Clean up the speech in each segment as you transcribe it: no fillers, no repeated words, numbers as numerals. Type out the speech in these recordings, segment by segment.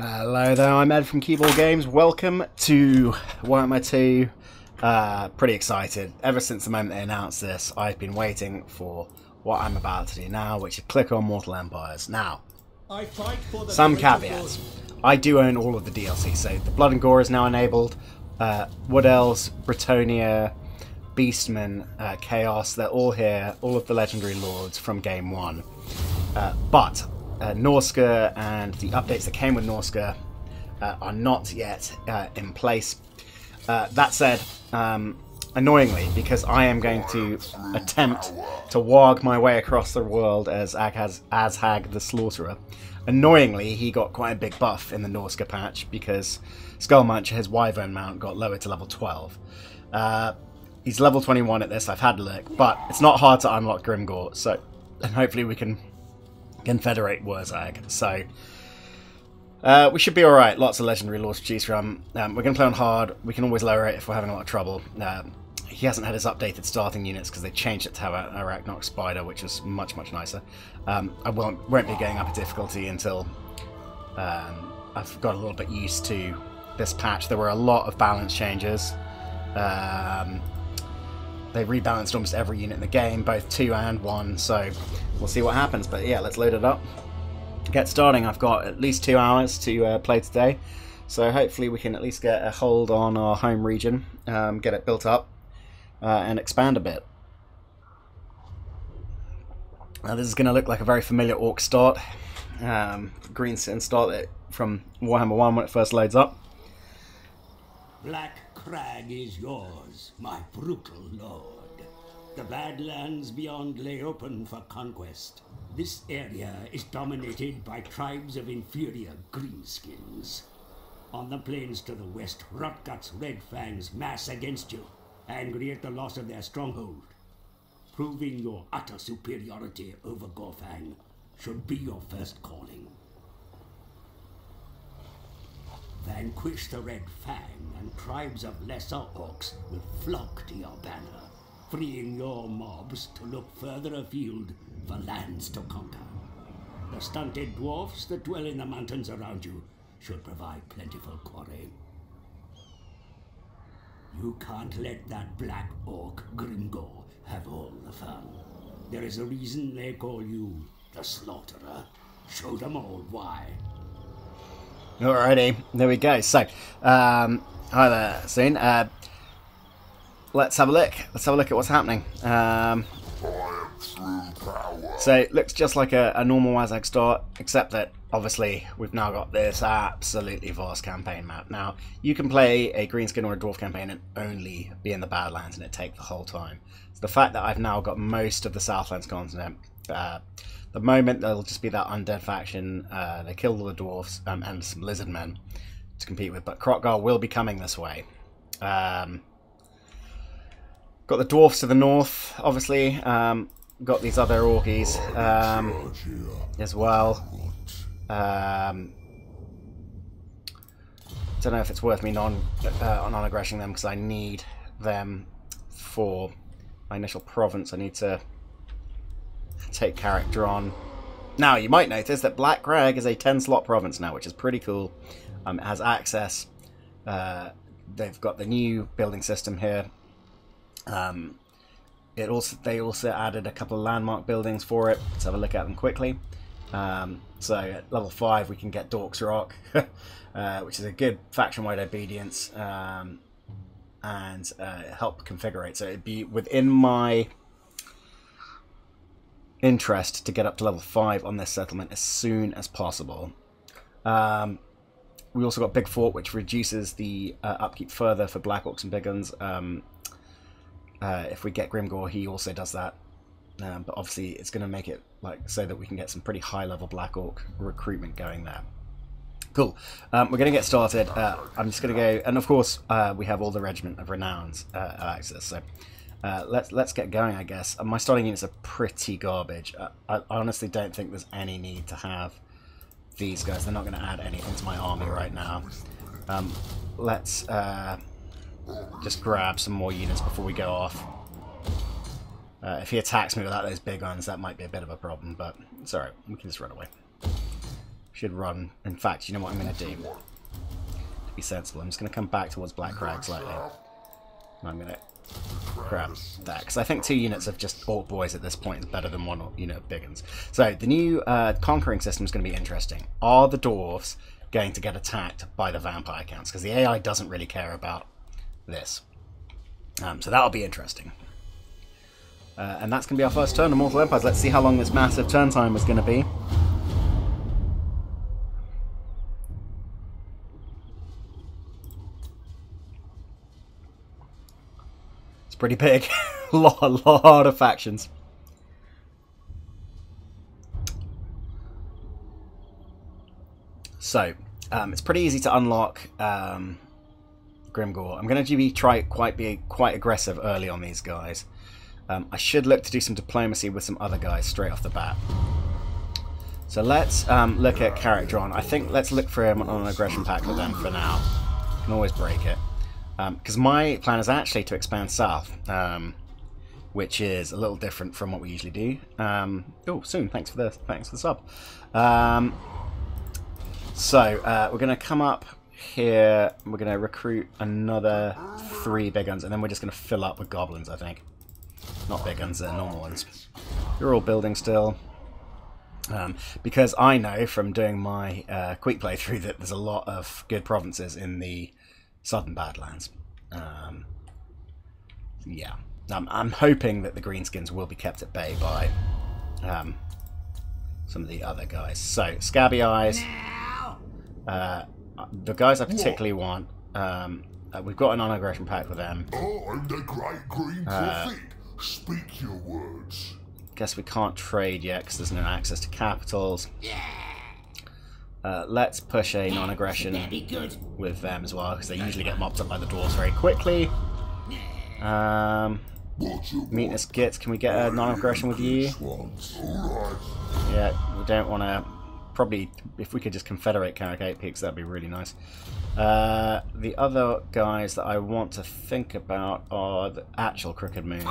Hello there, I'm Ed from Keyboard Games. Welcome to WARHAMMER II. Pretty excited. Ever since the moment they announced this, I've been waiting for what I'm about to do now, which is click on Mortal Empires. Now, some caveats. I do own all of the DLC, so the Blood and Gore is now enabled. Wood Elves, Bretonnia, Beastmen, Chaos, they're all here, all of the legendary lords from Game 1. But Norska and the updates that came with Norska are not yet in place. That said, annoyingly, because I am going to attempt to warg my way across the world as Azhag the Slaughterer, annoyingly he got quite a big buff in the Norska patch because Skullmuncher, his Wyvern mount, got lowered to level 12. He's level 21 at this, I've had a look, but it's not hard to unlock Grimgor, so and hopefully we can confederate Wurzag. So we should be alright. Lots of legendary lords to choose from. We're going to play on hard. We can always lower it if we're having a lot of trouble. He hasn't had his updated starting units because they changed it to have an Arachnok Spider, which is much nicer. I won't be getting up a difficulty until I've got a little bit used to this patch. There were a lot of balance changes. They rebalanced almost every unit in the game, both 2 and 1, so we'll see what happens. But yeah, let's load it up. Get starting. I've got at least 2 hours to play today, so hopefully we can at least get a hold on our home region, get it built up, and expand a bit. Now this is going to look like a very familiar Orc start. Greenskin start from Warhammer 1 when it first loads up. Black Crag is yours, my brutal lord. The Badlands beyond lay open for conquest. This area is dominated by tribes of inferior greenskins. On the plains to the west, Rotgut's Red Fangs mass against you, angry at the loss of their stronghold. Proving your utter superiority over Gorfang should be your first calling. Vanquish the Red Fang, and tribes of lesser orcs will flock to your banner, freeing your mobs to look further afield for lands to conquer. The stunted dwarfs that dwell in the mountains around you should provide plentiful quarry. You can't let that black orc Grimgor have all the fun. There is a reason they call you the Slaughterer. Show them all why. Alrighty, there we go. So, hi there, soon. Let's have a look. Let's have a look at what's happening. So it looks just like a normal Azhag start, except that obviously we've now got this absolutely vast campaign map. Now you can play a Greenskin or a Dwarf campaign and only be in the Badlands and it take the whole time. So the fact that I've now got most of the Southlands continent. The moment there'll just be that undead faction, they killed all the dwarfs and some lizardmen to compete with, but Kroq-Gar will be coming this way. Got the dwarfs to the north, obviously. Got these other orkies as well. Don't know if it's worth me non-aggressing them because I need them for my initial province. I need to take character on. Now you might notice that Black Crag is a 10-slot province now, which is pretty cool. It has access. They've got the new building system here. They also added a couple of landmark buildings for it. Let's have a look at them quickly. So at level 5 we can get Dork's Rock, which is a good faction-wide obedience and help configurate. So it'd be within my interest to get up to level 5 on this settlement as soon as possible. We also got Big Fort, which reduces the upkeep further for Black Orcs and Big Guns. If we get Grimgor, he also does that. But obviously it's going to make it so that we can get some pretty high level Black Orc recruitment going there. Cool. We're going to get started. I'm just going to go, and of course we have all the Regiment of Renowns access. So let's get going, I guess. My starting units are pretty garbage. I honestly don't think there's any need to have these guys. They're not going to add anything to my army right now. Let's just grab some more units before we go off. If he attacks me without those big guns, that might be a bit of a problem, but it's alright. We can just run away. Should run. In fact, you know what I'm going to do? To be sensible, I'm just going to come back towards Black Crag slightly. And I'm going to grab that, because I think 2 units of just Orc boys at this point is better than 1 unit of big ones. So, the new conquering system is going to be interesting. Are the Dwarves going to get attacked by the vampire counts? Because the AI doesn't really care about this. So that'll be interesting. And that's going to be our first turn of Mortal Empires. Let's see how long this massive turn time is going to be. It's pretty big. a lot of factions. So, it's pretty easy to unlock Grimgor. I'm going to be quite aggressive early on these guys. I should look to do some diplomacy with some other guys straight off the bat. So let's look at character on. I think let's look for him on an aggression pact with them for now. Can always break it. Because my plan is actually to expand south, which is a little different from what we usually do. Oh, soon. Thanks for the sub. So we're going to come up here. We're going to recruit another 3 big guns, and then we're just going to fill up with goblins, I think. Not big guns, they're normal ones. You're all building still. Because I know from doing my quick playthrough that there's a lot of good provinces in the southern Badlands. Yeah. I'm hoping that the Greenskins will be kept at bay by some of the other guys. So, Scabby Eyes. The guys I particularly want, we've got a non-aggression pact with them. Oh, I'm the great green prophet. Speak your words. Guess we can't trade yet because there's no access to capitals. Let's push a non-aggression with them as well, because they usually get mopped up by the dwarves very quickly. Meekness Gits, can we get a non-aggression with you? Yeah, we don't want to... Probably, if we could just confederate Carrick 8 Peaks, that'd be really nice. The other guys that I want to think about are the actual Crooked Moon.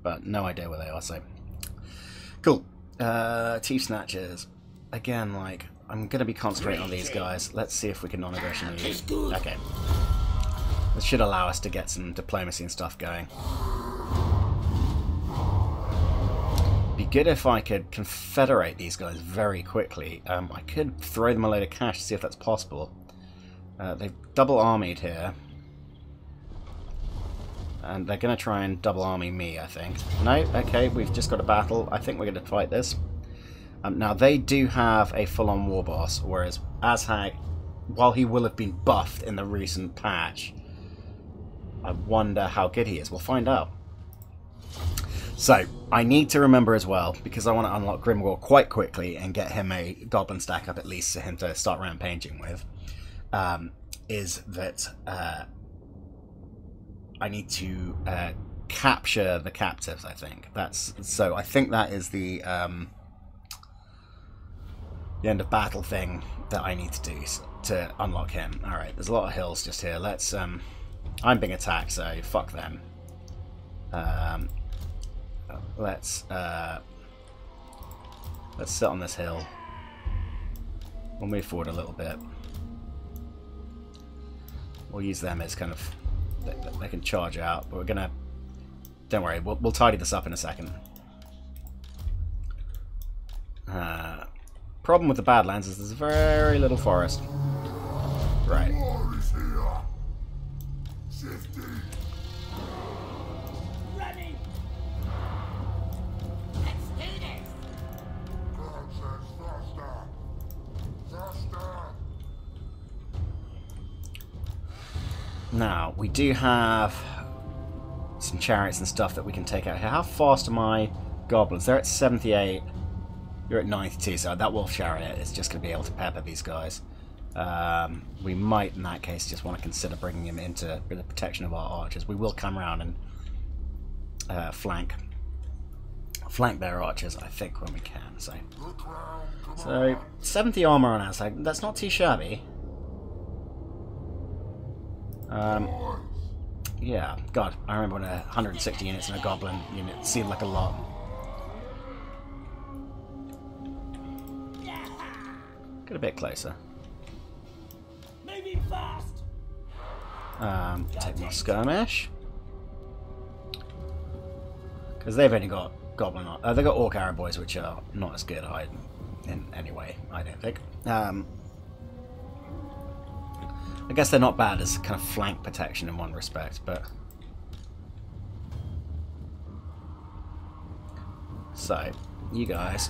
But no idea where they are, so... Cool. Teeth Snatchers. Again, like, I'm going to be concentrating on these guys. Let's see if we can non-aggression these. Okay. This should allow us to get some diplomacy and stuff going. Be good if I could confederate these guys very quickly. I could throw them a load of cash to see if that's possible. They've double armied here. And they're going to try and double army me, I think. No? Okay, we've just got a battle. I think we're going to fight this. Now, they do have a full-on war boss, whereas Azhag, while he will have been buffed in the recent patch, I wonder how good he is. We'll find out. So, I need to remember as well, because I want to unlock Grimgor quite quickly and get him a goblin stack up at least for him to start rampaging with, is that I need to capture the captives, I think. So I think that is the end of battle thing that I need to do to unlock him. Alright, there's a lot of hills just here. Let's, I'm being attacked, so fuck them. Let's sit on this hill. We'll move forward a little bit. We'll use them as kind of... They can charge out, but we're gonna... Don't worry, we'll tidy this up in a second. Problem with the Badlands is there's very little forest. Right. Running. Let's do this. Now, we do have some chariots and stuff that we can take out here. How fast are my goblins? They're at 78. You're at 92, so that wolf chariot is just going to be able to pepper these guys. We might, in that case, just want to consider bringing him into the protection of our archers. We will come around and flank their archers, I think, when we can. So 70 armor on Azhag. That's not too shabby. Yeah, God, I remember when 160 units in a goblin unit seemed like a lot. Get a bit closer. Moving fast. Take more skirmish. Because they've only got goblin. They've got orc arrow boys, which are not as good hiding in any way, I don't think. I guess they're not bad as kind of flank protection in one respect, but. So, you guys.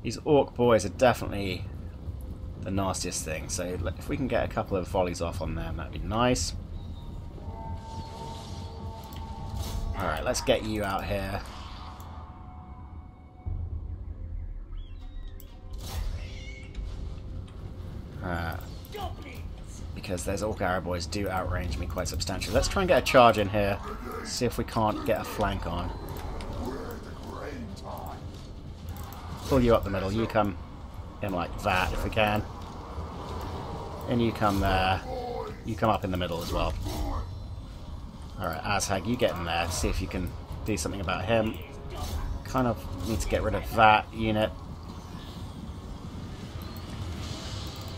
These orc boys are definitely the nastiest thing, so if we can get a couple of volleys off on them, that'd be nice. Alright, let's get you out here. Because those orc arrow boys do outrange me quite substantially. Let's try and get a charge in here, see if we can't get a flank on. Pull you up the middle, you come in like that if we can. And you come there. You come up in the middle as well. Alright, Azhag, you get in there, see if you can do something about him. Kind of need to get rid of that unit.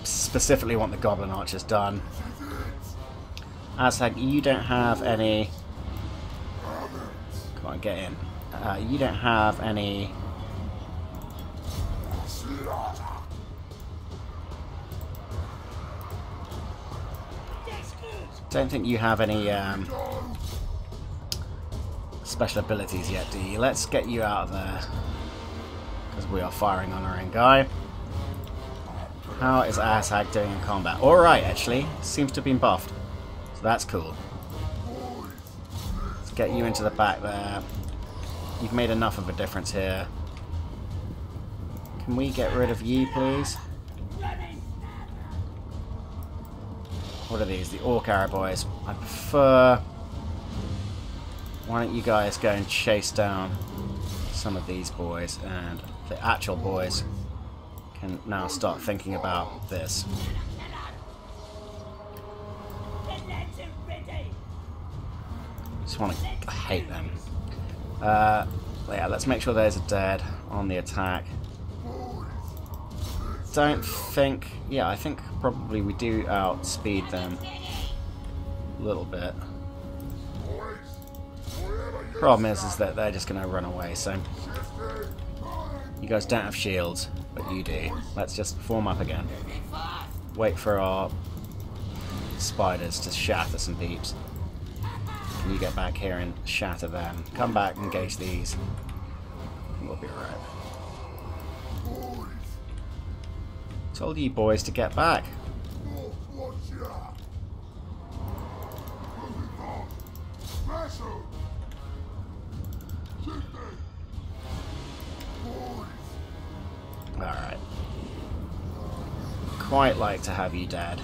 Specifically want the goblin archers done. Azhag, you don't have any... Come on, get in. You don't have any... Don't think you have any special abilities yet, do you? Let's get you out of there. Because we are firing on our own guy. How is Azhag doing in combat? Alright, actually. Seems to have been buffed. So that's cool. Let's get you into the back there. You've made enough of a difference here. Can we get rid of you, please? What are these? The orc arrow boys. I prefer... Why don't you guys go and chase down some of these boys, and the actual boys can now start thinking about this. Just want to... I hate them. Yeah, let's make sure those are dead on the attack. Don't think... Yeah, I think probably we do outspeed them a little bit. Problem is that they're just going to run away, so... You guys don't have shields, but you do. Let's just form up again. Wait for our spiders to shatter some peeps. Can you get back here and shatter them? Come back and engage these. And we'll be alright. Told you boys to get back. Alright. Quite like to have you dead.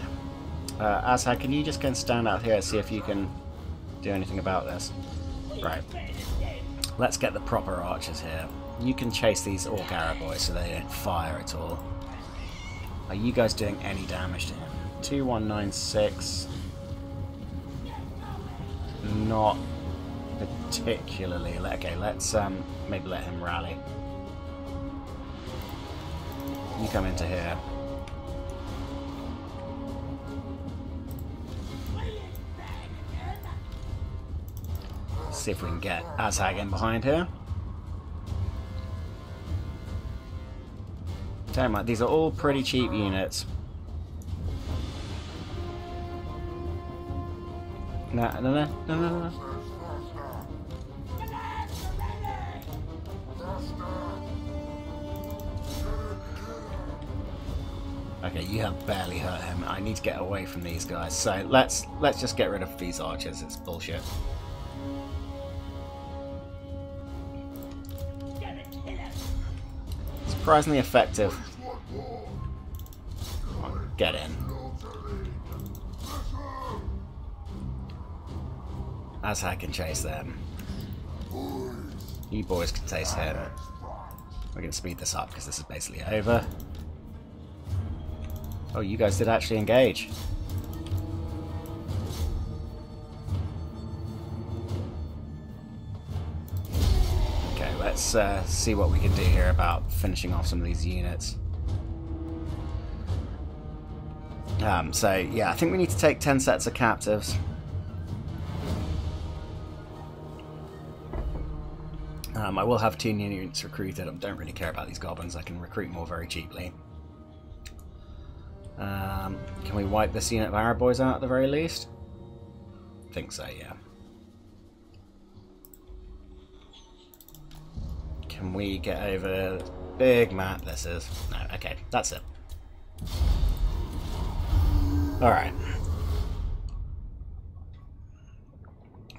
Azhag, can you just go and stand out here and see if you can do anything about this? Right. Let's get the proper archers here. You can chase these orc arrow boys so they don't fire at all. Are you guys doing any damage to him? 2196. Not particularly. Okay, let's maybe let him rally. You come into here. See if we can get Azhag in behind here. Don't mind, these are all pretty cheap units. No. Okay, you have barely hurt him. I need to get away from these guys. So let's just get rid of these archers. It's bullshit. Surprisingly effective. Come on, get in. Azhag can chase them. You boys can chase him. We're going to speed this up because this is basically over. Oh, you guys did actually engage. Okay, let's see what we can do here about finishing off some of these units. So yeah, I think we need to take 10 sets of captives. I will have 2 new units recruited. I don't really care about these goblins. I can recruit more very cheaply. Can we wipe this unit of Arab boys out at the very least? I think so, yeah. Can we get over the big map this is? No, okay, that's it. Alright.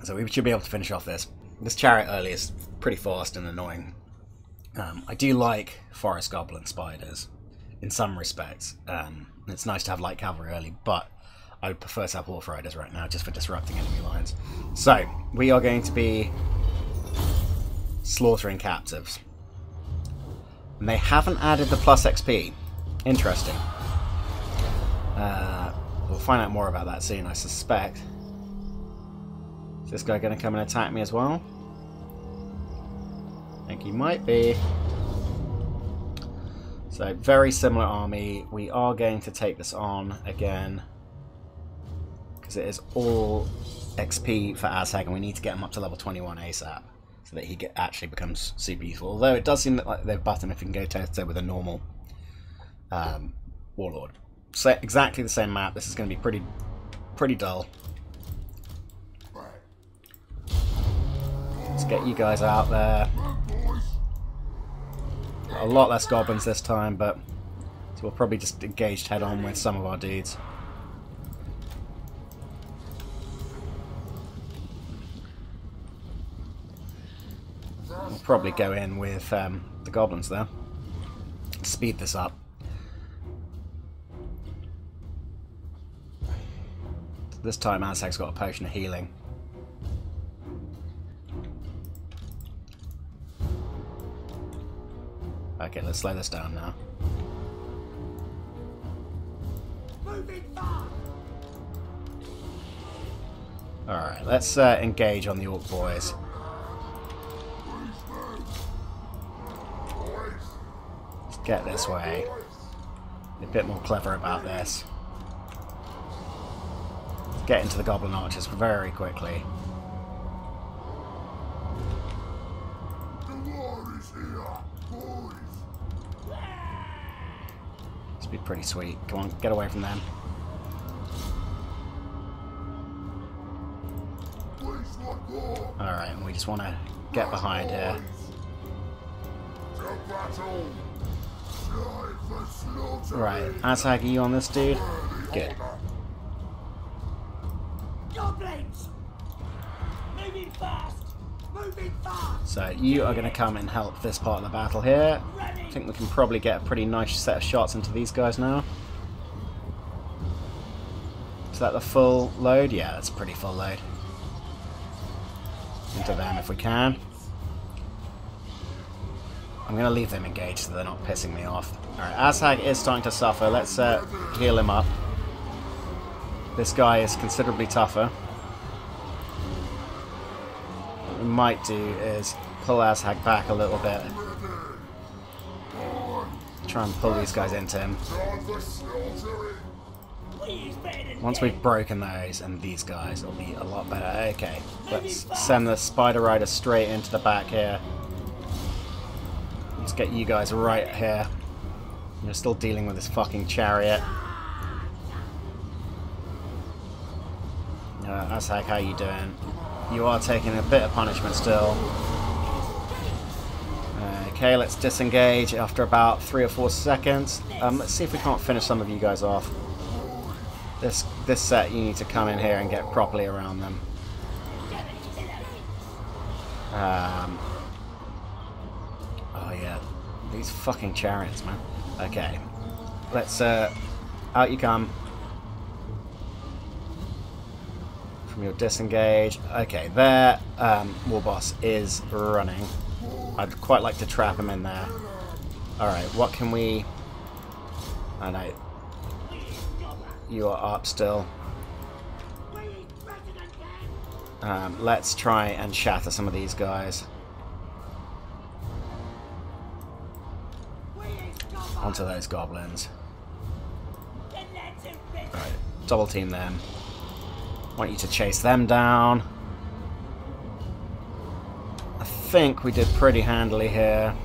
So we should be able to finish off this. This chariot early is pretty fast and annoying. I do like forest goblin spiders in some respects. It's nice to have light cavalry early, but I would prefer to have horse riders right now just for disrupting enemy lines. So we are going to be slaughtering captives. And they haven't added the plus XP. Interesting. We'll find out more about that soon, I suspect. Is this guy going to come and attack me as well? I think he might be. So, very similar army. We are going to take this on again. Because it is all XP for Azhag, and we need to get him up to level 21 ASAP. So that he actually becomes super useful. Although it does seem like they've buffed him if he can go toe-to-toe with a normal Warlord. So, exactly the same map. This is going to be pretty dull. Let's get you guys out there. A lot less goblins this time, but so we'll probably just engage head-on with some of our dudes. We'll probably go in with the goblins there. Speed this up. This time Azhag's got a potion of healing. Okay, let's slow this down now. Alright, let's engage on the Orc boys. Let's get this way. Be a bit more clever about this. Let's get into the Goblin Archers very quickly. This would be pretty sweet. Come on, get away from them. Alright, and we just want to get behind here. Right, Azhag, are you on this dude? Good. So you are going to come and help this part of the battle here. I think we can probably get a pretty nice set of shots into these guys now. Is that the full load? Yeah, that's a pretty full load. Into them if we can. I'm going to leave them engaged so they're not pissing me off. Alright, Azhag is starting to suffer. Let's heal him up. This guy is considerably tougher. What we might do is pull Azhag back a little bit. Try and pull these guys into him. Once we've broken those and these guys, it'll be a lot better. Okay, let's send the Spider Rider straight into the back here. Let's get you guys right here. You're still dealing with this fucking chariot. Azhag, how you doing? You are taking a bit of punishment still. Okay, let's disengage after about 3 or 4 seconds. Let's see if we can't finish some of you guys off. This set, you need to come in here and get properly around them. Oh yeah, these fucking chariots, man. Okay, let's out you come from your disengage. Okay, there, War Boss is running. I'd quite like to trap him in there. All right, what can we? I know. You are up still. Let's try and shatter some of these guys. Onto those goblins. double team them. Want you to chase them down. I think we did pretty handily here.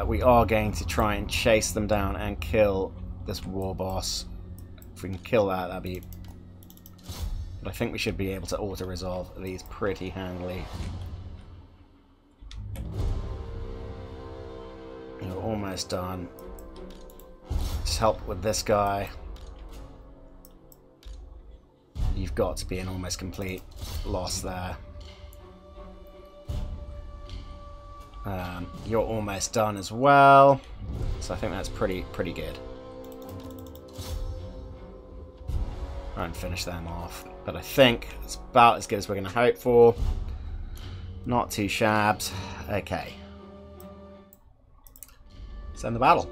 We are going to try and chase them down and kill this war boss. If we can kill that, that'd be... But I think we should be able to auto-resolve these pretty handily. We're almost done. Just help with this guy. You've got to be an almost complete loss there. You're almost done as well, so I think that's pretty good. Try and finish them off, but I think it's about as good as we're going to hope for. Not too shabs. Okay. Let's end the battle.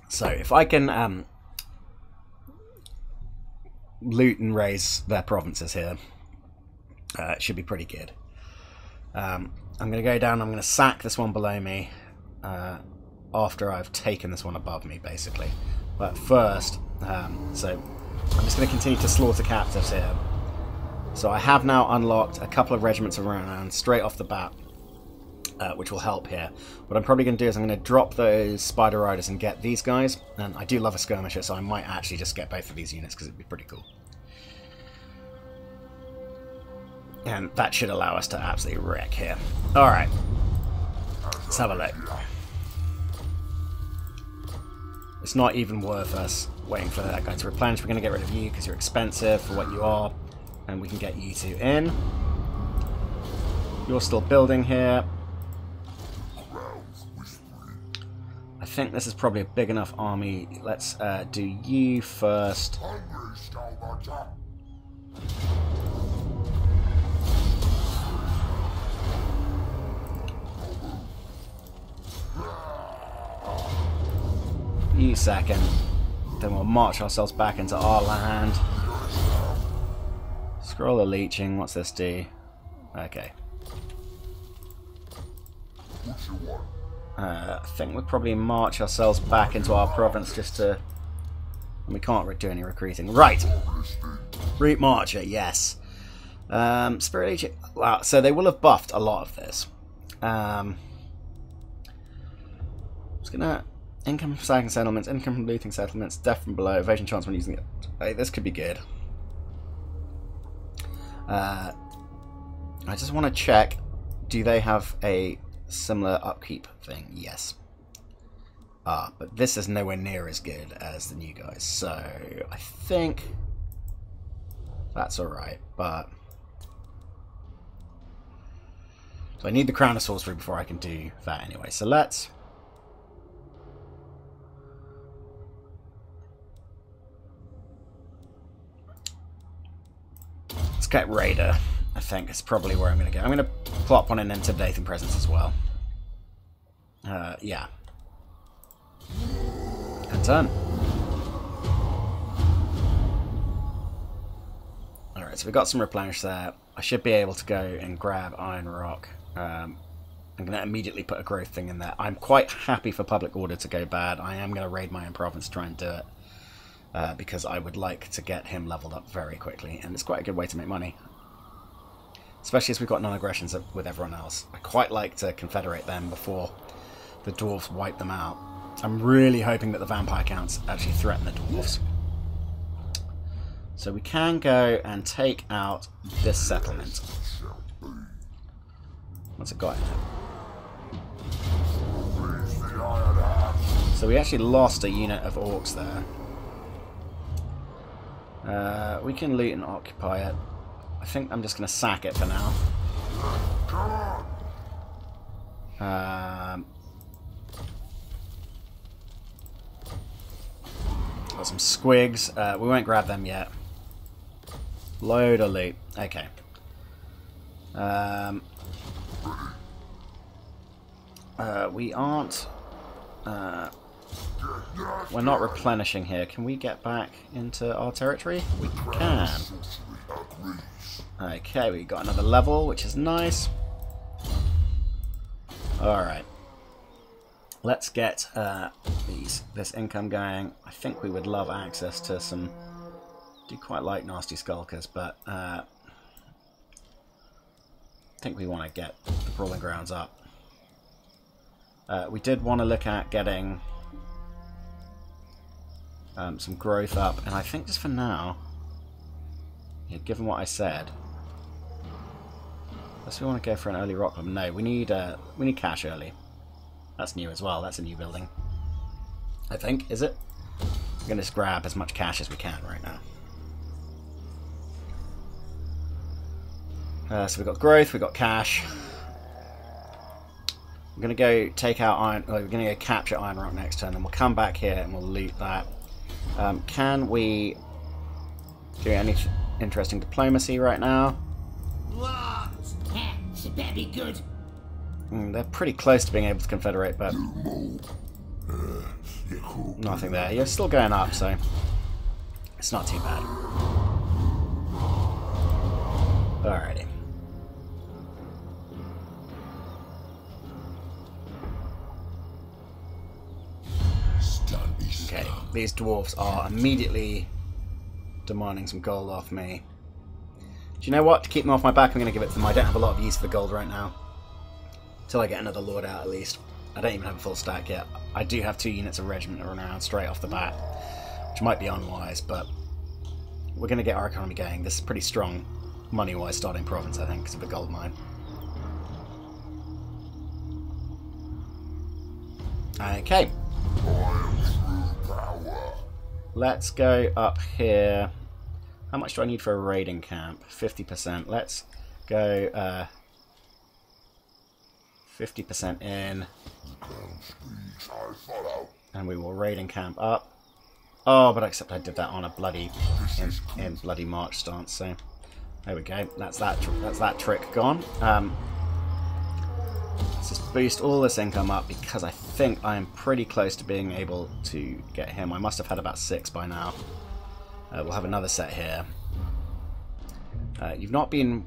So if I can loot and raise their provinces here, it should be pretty good. I'm going to go down, I'm going to sack this one below me after I've taken this one above me, basically. But first, so I'm just going to continue to slaughter captives here. So I have now unlocked a couple of regiments of renown straight off the bat, which will help here. What I'm probably going to do is I'm going to drop those spider riders and get these guys. And I do love a skirmisher, so I might actually just get both of these units because it'd be pretty cool. And that should allow us to absolutely wreck here. Alright. Let's have a look. It's not even worth us waiting for that guy to replenish. We're going to get rid of you because you're expensive for what you are. And we can get you two in. You're still building here. I think this is probably a big enough army. Let's do you first. You second. Then we'll march ourselves back into our land. Scroll of leeching. What's this do? Okay. I think we'll probably march ourselves back into our province just to... And we can't do any recruiting. Right! Route Marcher, yes. Spirit Legion... Wow, so they will have buffed a lot of this. I'm just gonna... Income from sacking settlements, income from looting settlements, death from below, evasion chance when using it. Hey, this could be good. I just want to check, do they have a similar upkeep thing? Yes. But this is nowhere near as good as the new guys, so I think that's alright, but... So I need the Crown of Sorcery before I can do that anyway, so let's get Raider. I think it's probably where I'm going to go. I'm going to plop on an Intimidating Presence as well. Yeah. And turn. Alright, so we got some replenish there. I should be able to go and grab Iron Rock. I'm going to immediately put a growth thing in there. I'm quite happy for Public Order to go bad. I am going to raid my own province to try and do it. Because I would like to get him leveled up very quickly, and it's quite a good way to make money. Especially as we've got non-aggressions with everyone else. I quite like to confederate them before the dwarves wipe them out. I'm really hoping that the vampire counts actually threaten the dwarves. So we can go and take out this settlement. What's it got in it? So we actually lost a unit of orcs there. We can loot and occupy it. I think I'm just going to sack it for now. Got some squigs. We won't grab them yet. Load of loot. Okay. We aren't... we're not replenishing here. Can we get back into our territory? We can. Okay, we got another level, which is nice. Alright. Let's get this income going. I think we would love access to some... do quite like nasty skulkers, but I think we want to get the Brawling Grounds up. We did want to look at getting some growth up, and I think just for now, yeah, given what I said, unless we want to go for an early rock club, no, we need cash early. That's new as well. That's a new building, I think. Is it? We're gonna just grab as much cash as we can right now. So we've got growth, we've got cash. I'm gonna go take out iron. We're gonna go capture Iron Rock next turn, and we'll come back here and we'll loot that. Can we do any interesting diplomacy right now? Very good. They're pretty close to being able to confederate, but nothing there. You're still going up, so it's not too bad. Alrighty. Okay, these dwarves are immediately demanding some gold off me. Do you know what? To keep them off my back, I'm going to give it to them. I don't have a lot of use for the gold right now. Till I get another lord out, at least. I don't even have a full stack yet. I do have 2 units of regiment around straight off the bat, which might be unwise, but we're going to get our economy going. This is pretty strong, money-wise, starting province, I think, because of the gold mine. Okay. Let's go up here. How much do I need for a raiding camp? 50%. Let's go 50% in. And we will raiding camp up. Oh, but except I did that on a bloody in bloody march stance, so there we go. That's that trick gone. Let's just boost all this income up because I think I am pretty close to being able to get him. I must have had about 6 by now. We'll have another set here. You've not been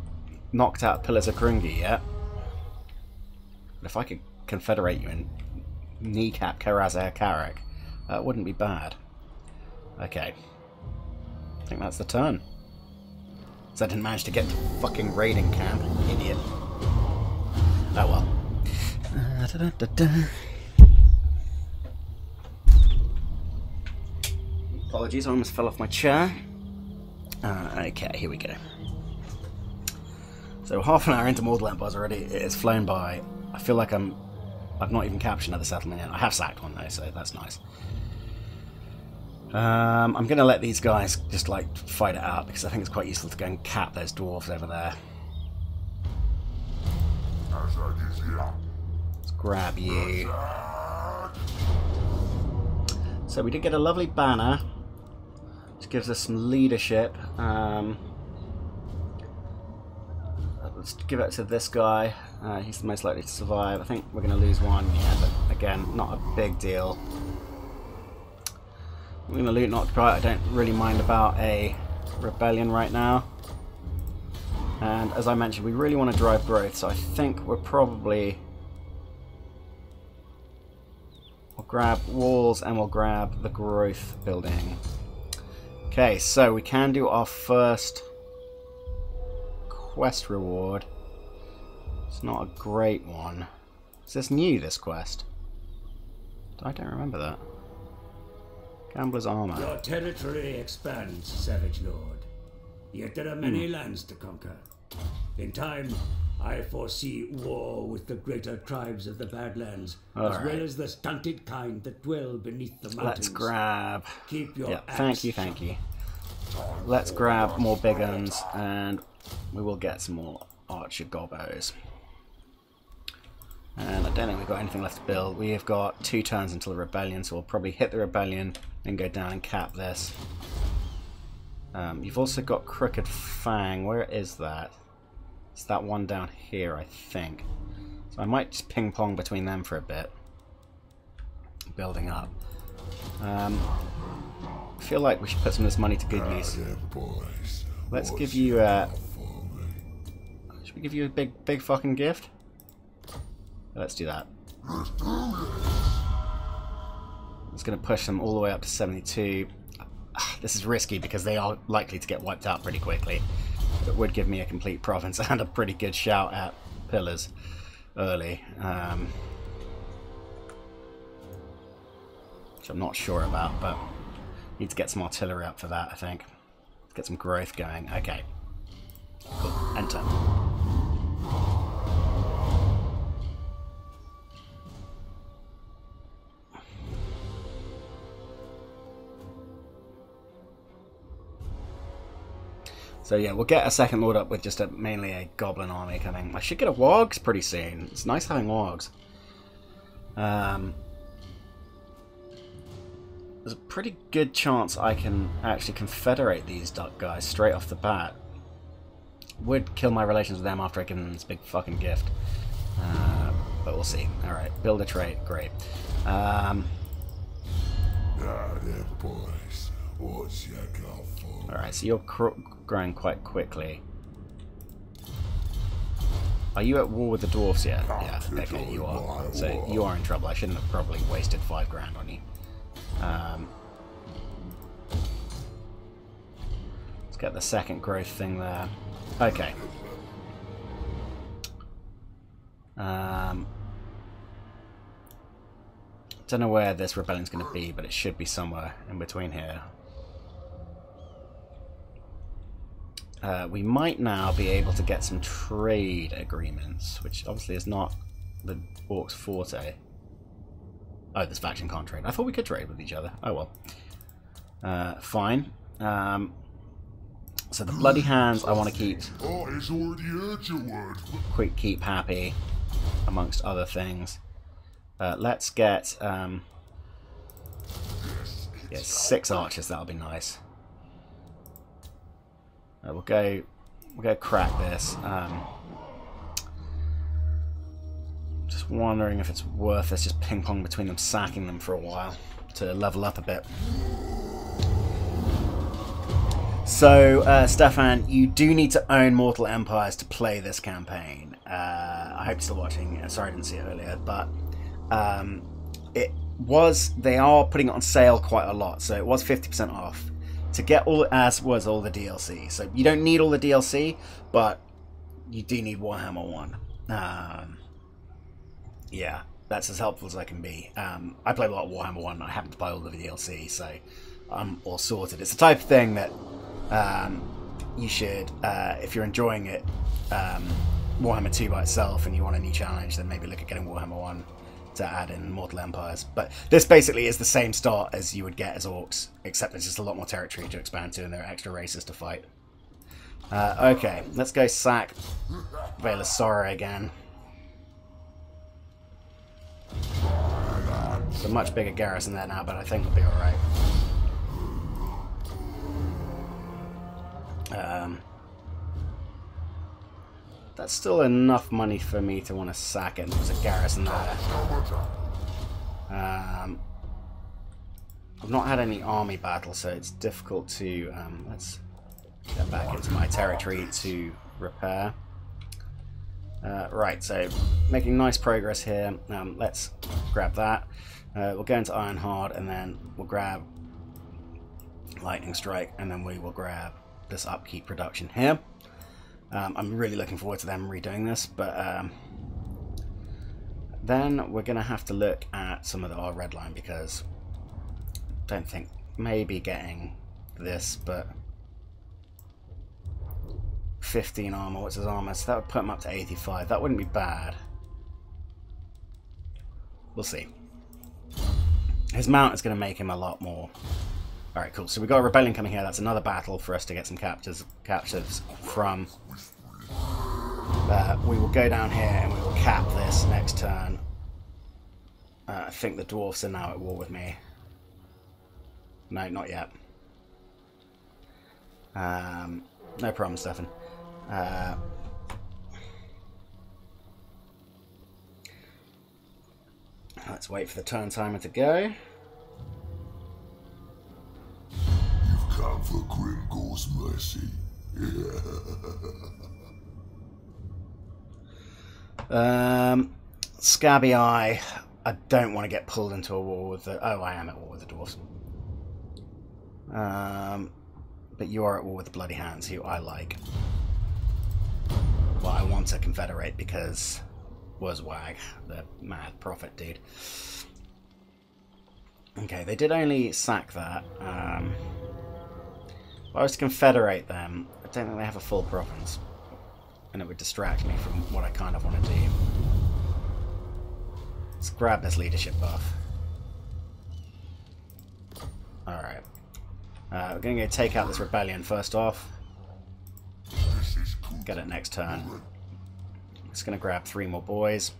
knocked out Pillars of Grimgor yet. But if I could confederate you and kneecap Karazar Karak, that wouldn't be bad. Okay. I think that's the turn. Because I didn't manage to get to fucking raiding camp, idiot. Oh well. Apologies, I almost fell off my chair. Okay, here we go. So half an hour into Mortal Empires already, it has flown by. I feel like I've not even captured another settlement yet. I have sacked one though, so that's nice. I'm going to let these guys just like fight it out because I think it's quite useful to go and cap those dwarves over there. Let's grab you. So we did get a lovely banner, which gives us some leadership. Let's give it to this guy. He's the most likely to survive. I think we're going to lose one, yeah, but again, not a big deal. We're going to loot and occupy. I don't really mind about a rebellion right now. And as I mentioned, we really want to drive growth, so I think we're probably... we'll grab walls and we'll grab the growth building. Okay, so we can do our first quest reward. It's not a great one. Is this new, this quest? I don't remember that. Gambler's Armor. Your territory expands, Savage Lord. Yet there are many lands to conquer. In time, I foresee war with the greater tribes of the Badlands, well as the stunted kind that dwell beneath the mountains. Let's grab... Keep your thank you. Let's grab more big guns, and we will get some more archer gobos. And I don't think we've got anything left to build. We have got 2 turns until the rebellion, so we'll probably hit the rebellion and go down and cap this. You've also got Crooked Fang. Where is that? It's that one down here, I think. So I might just ping pong between them for a bit. Building up. I feel like we should put some of this money to good use. Let's give you a... should we give you a big fucking gift? Let's do that. It's going to push them all the way up to 72. This is risky because they are likely to get wiped out pretty quickly. It would give me a complete province and a pretty good shout at pillars early. Which I'm not sure about, but need to get some artillery up for that, I think. Let's get some growth going. Okay. Cool. Enter. So yeah, we'll get a second lord up with just mainly a goblin army coming. I should get a wargs pretty soon. It's nice having wargs. There's a pretty good chance I can actually confederate these duck guys straight off the bat. Would kill my relations with them after I give them this big fucking gift. But we'll see. Alright, build a trait. Great. Alright, so you're growing quite quickly. Are you at war with the dwarfs yet? Yeah, okay, you are. So you are in trouble. I shouldn't have probably wasted 5 grand on you. Let's get the second growth thing there. Okay. Don't know where this rebellion's going to be, but it should be somewhere in between here. We might now be able to get some trade agreements, which obviously is not the Orcs' forte. Oh, this faction can't trade. I thought we could trade with each other. Oh well. Fine. So the Bloody Hands I want to keep... Oh, it's already heard your word. Keep happy, amongst other things. Let's get... yeah, 6 archers, that'll be nice. We'll go crack this. Just wondering if it's worth us just ping pong between them, sacking them for a while to level up a bit. So, Stefan, you do need to own Mortal Empires to play this campaign. I hope you're still watching. Sorry I didn't see it earlier, but they are putting it on sale quite a lot, so it was 50% off. To get all, as was all the DLC. So you don't need all the DLC, but you do need Warhammer 1. Yeah, that's as helpful as I can be. I play a lot of Warhammer 1, and I happen to buy all the DLC, so I'm all sorted. It's the type of thing that you should, if you're enjoying it, Warhammer 2 by itself, and you want a new challenge, then maybe look at getting Warhammer 1 to add in Mortal Empires. But this basically is the same start as you would get as Orcs, except there's just a lot more territory to expand to, and there are extra races to fight. Okay, let's go sack Veil of Sorrow again. It's a much bigger garrison there now, but I think we'll be alright. That's still enough money for me to want to sack it. There's a garrison there. I've not had any army battles, so it's difficult to... let's get back into my territory to repair. Right, so making nice progress here. Let's grab that. We'll go into Ironheart, and then we'll grab Lightning Strike, and then we will grab this upkeep production here. I'm really looking forward to them redoing this, but then we're going to have to look at some of our red line, because I don't think maybe getting this, but 15 armor, what's his armor? So that would put him up to 85. That wouldn't be bad. We'll see. His mount is going to make him a lot more. Alright, cool. So we've got a rebellion coming here. That's another battle for us to get some captures from. We will go down here and we will cap this next turn. I think the dwarfs are now at war with me. No, not yet. No problem, Stefan. Let's wait for the turn timer to go. You've come for Grimgor's mercy. Scabby Eye. I don't want to get pulled into a war with the... Oh, I am at war with the dwarves. But you are at war with the Bloody Hands, who I like. Well, I want to confederate because... Wag, the mad prophet dude. Okay, they did only sack that. If I was to confederate them, I don't think they have a full province. And it would distract me from what I kind of want to do. Let's grab this leadership buff. Alright. We're going to go take out this rebellion first off. Get it next turn. Just going to grab 3 more boys.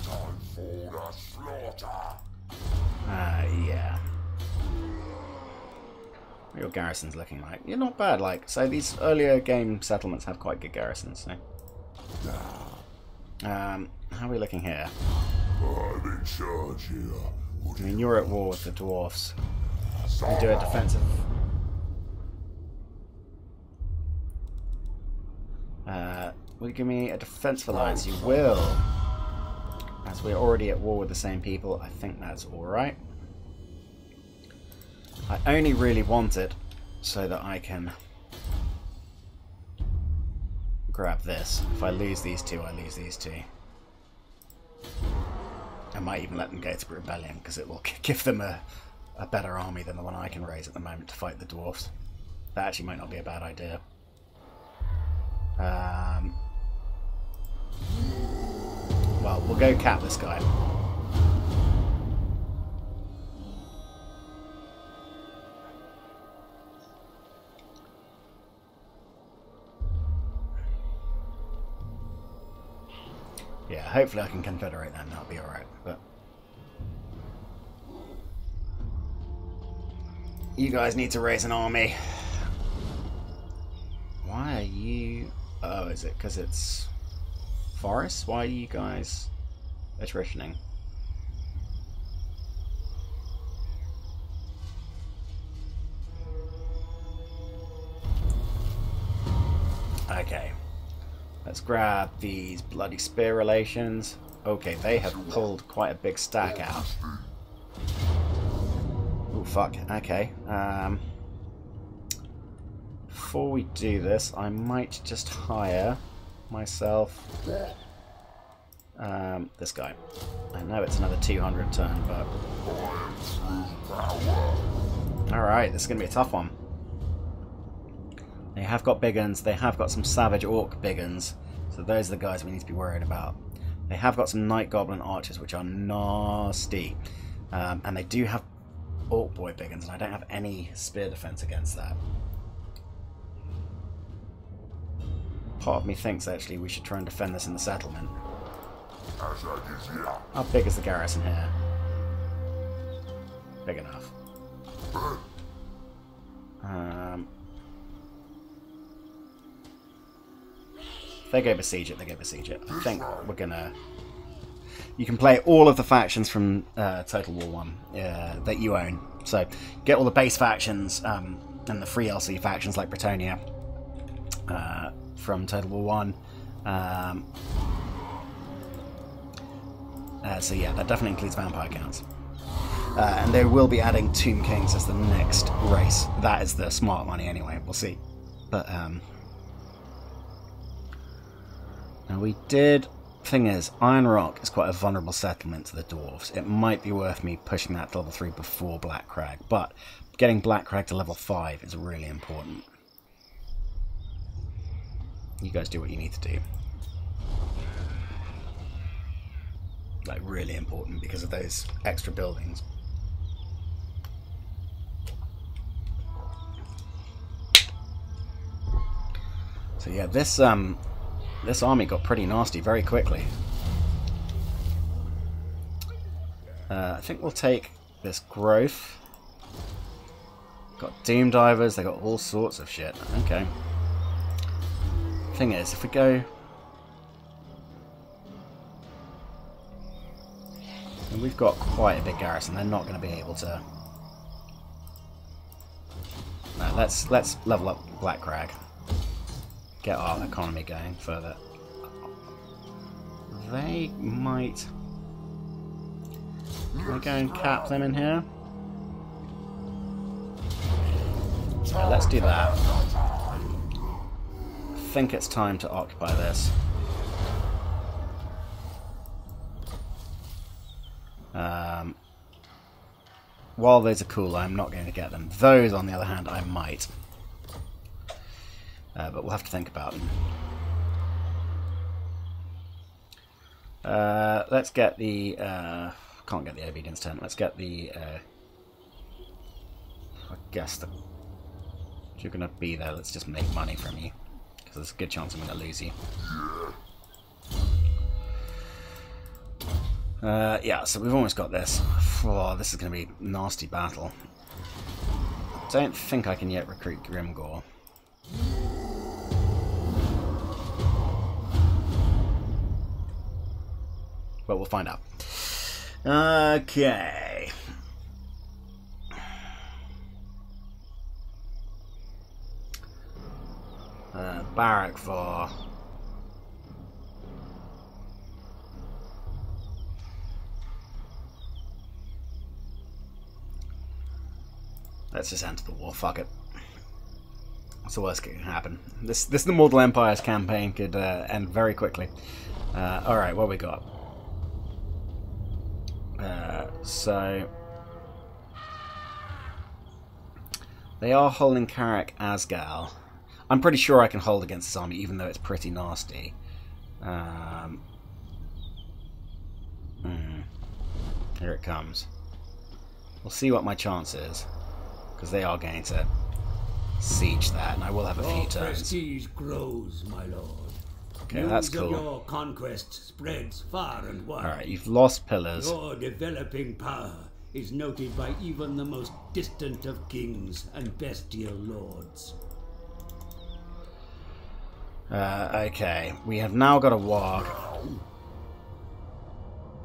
Time for the slaughter. Yeah. What are your garrisons looking like? You're not bad, like, so these earlier game settlements have quite good garrisons, so. How are we looking here? I'm in charge here. I mean, you're at war with the dwarfs. We do a defensive... will you give me a defensive alliance? You will. As we're already at war with the same people, I think that's alright. I only really want it so that I can grab this. If I lose these two, I lose these two. I might even let them go to rebellion because it will give them a better army than the one I can raise at the moment to fight the dwarfs. That actually might not be a bad idea. Well, we'll go cap this guy. Yeah, hopefully I can confederate them, that'll be alright, but... You guys need to raise an army. Why are you... Oh, is it because it's... forests? Why are you guys attritioning? Okay. Let's grab these bloody spear relations. Okay, they have pulled quite a big stack out. Oh, fuck. Okay. Before we do this, I might just hire myself this guy. I know it's another 200 turn, but... Alright, this is going to be a tough one. They have got big uns, they have got some savage orc big uns, so those are the guys we need to be worried about. They have got some night goblin archers, which are nasty. And they do have orc boy big uns, and I don't have any spear defense against that. Part of me thinks actually we should try and defend this in the settlement. How big is the garrison here? Big enough. If they go besiege it, they go besiege it. I think we're gonna... You can play all of the factions from Total War 1 that you own. So get all the base factions and the free LC factions like Britannia from Total War 1. So yeah, that definitely includes vampire counts. And they will be adding Tomb Kings as the next race. That is the smart money anyway, we'll see. But now we did... Thing is, Iron Rock is quite a vulnerable settlement to the dwarves. It might be worth me pushing that to level 3 before Black Crag, but getting Black Crag to level 5 is really important. You guys do what you need to do. Like, really important because of those extra buildings. So yeah, this army got pretty nasty very quickly. I think we'll take this growth. Got Doom Divers, they got all sorts of shit. Okay. Thing is, if we go... And we've got quite a big garrison, they're not going to be able to... No, let's level up Black Crag. Get our economy going further. they might... Can I go and cap them in here? Yeah, let's do that. I think it's time to occupy this. While those are cool, I'm not going to get them. Those, on the other hand, I might. But we'll have to think about them. Let's get the... can't get the obedience tent. Let's get the... I guess the... If you're going to be there, let's just make money from you. Because there's a good chance I'm going to lose you. Yeah, so we've almost got this. Oh, this is going to be a nasty battle. I don't think I can yet recruit Grimgor. But we'll find out. Okay. Barrack for... Let's just enter the war, fuck it. What's the worst that can happen? This the Mortal Empires campaign could end very quickly. Alright, what we got? So... They are holding Karak Asgal. I'm pretty sure I can hold against this army, even though it's pretty nasty. Here it comes. We'll see what my chance is. Because they are going to siege that, and I will have a few turns. Prestige grows, my lord. Okay, that's cool. Your conquest spreads far and wide. Alright, you've lost pillars. Your developing power is noted by even the most distant of kings and bestial lords. Okay, we have now got a warg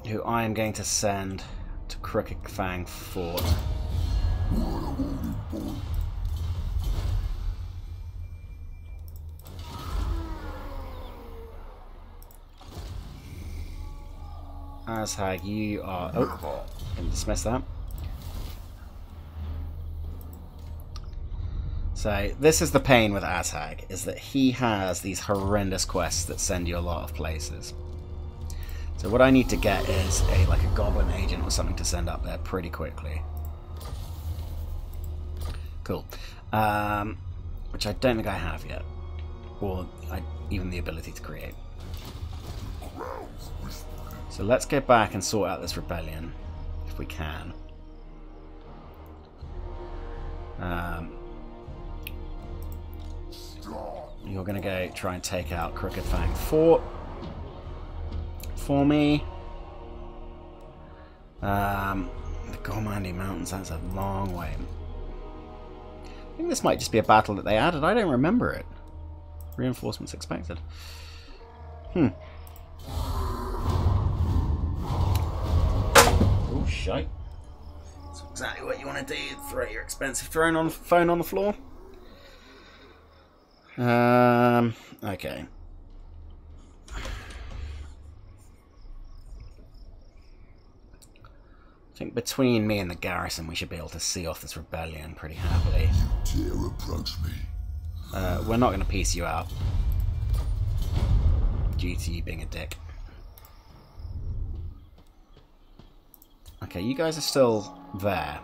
who I am going to send to Crooked Fang Fort. Azhag, you are... Oh, can dismiss that. So, this is the pain with Azhag, is that he has these horrendous quests that send you a lot of places. So what I need to get is like a goblin agent or something to send up there pretty quickly. Cool. Which I don't think I have yet. Or even the ability to create. So let's go back and sort out this rebellion, if we can. You're going to go try and take out Crooked Fang Fort for me. The Gormandi Mountains, that's a long way. I think this might just be a battle that they added. I don't remember it. Reinforcements expected. Oh, shite. That's exactly what you want to do. Throw your expensive phone on the floor. Okay. I think between me and the garrison we should be able to see off this rebellion pretty happily. You dare approach me? We're not going to piece you out. Due to you being a dick. Okay, you guys are still there.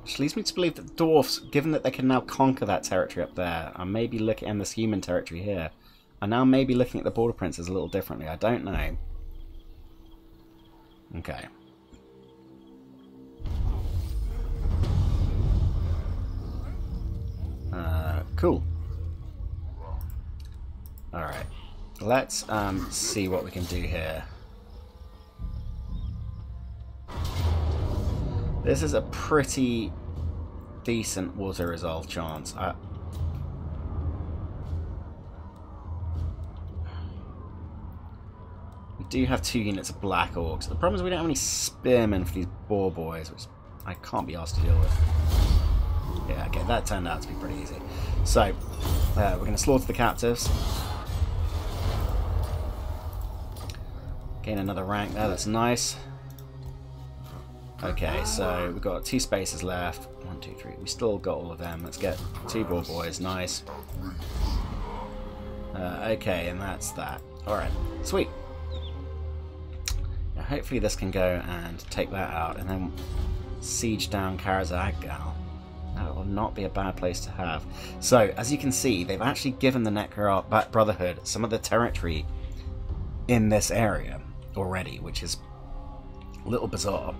Which leads me to believe that dwarfs, given that they can now conquer that territory up there, and maybe look at this human territory here, are now maybe looking at the border princes a little differently. I don't know. Okay. Cool. Alright. Let's see what we can do here. This is a pretty decent water resolve chance. We do have 2 units of Black Orcs. The problem is we don't have any spearmen for these boar boys, which I can't be asked to deal with. Yeah, okay, that turned out to be pretty easy. So, we're going to slaughter the captives. Gain another rank there, that's nice. Okay, so we've got 2 spaces left. 1, 2, 3. We still got all of them. Let's get 2 more boys. Nice. Okay, and that's that. Alright, sweet. Now, hopefully this can go and take that out, and then siege down Karazaggal. That will not be a bad place to have. So, as you can see, they've actually given the Necro Brotherhood some of the territory in this area already, which is a little bizarre.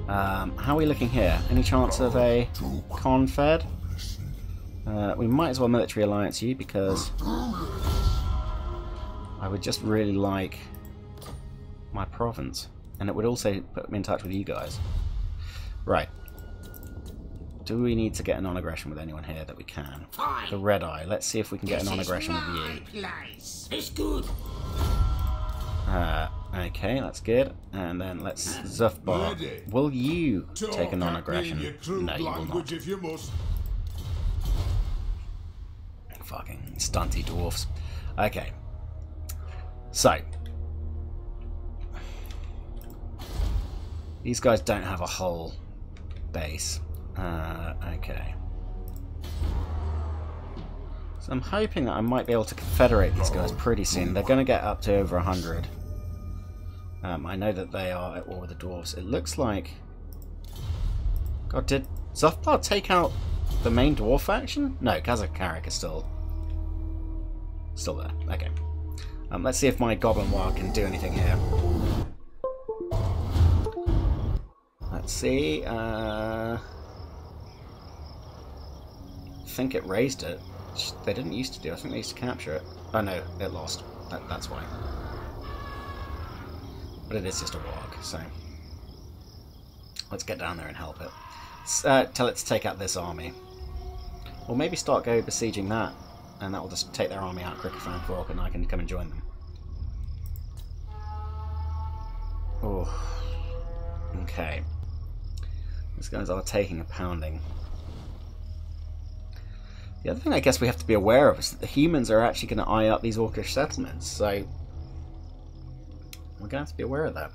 How are we looking here? Any chance of a confed? We might as well military alliance you, because I would just really like my province, and it would also put me in touch with you guys. Right. Do we need to get a non-aggression with anyone here that we can? Fine. The Red Eye. Let's see if we can get a non-aggression with you. Place. It's good. Okay, that's good. And then let's Zufbar. Will you take a non-aggression? No, you will not. If you must. Fucking stunty dwarfs. Okay. So. These guys don't have a whole base. Okay. So I'm hoping that I might be able to confederate these guys pretty soon. They're going to get up to over 100. I know that they are at war with the dwarves. It looks like... God, did Zufbar take out the main dwarf faction? No, Kazakarik is still there. Okay. Let's see if my Goblin War can do anything here. Let's see. I think it raised it. They didn't used to do. I think they used to capture it. Oh no, it lost. That's why. But it is just a warg, so let's get down there and help it. Tell it to take out this army. Or maybe start besieging that, and that will just take their army out quicker for Orc, and I can come and join them. Oh, okay. These guys are taking a pounding. The other thing I guess we have to be aware of is that the humans are actually going to eye up these Orcish settlements, so we're going to have to be aware of that.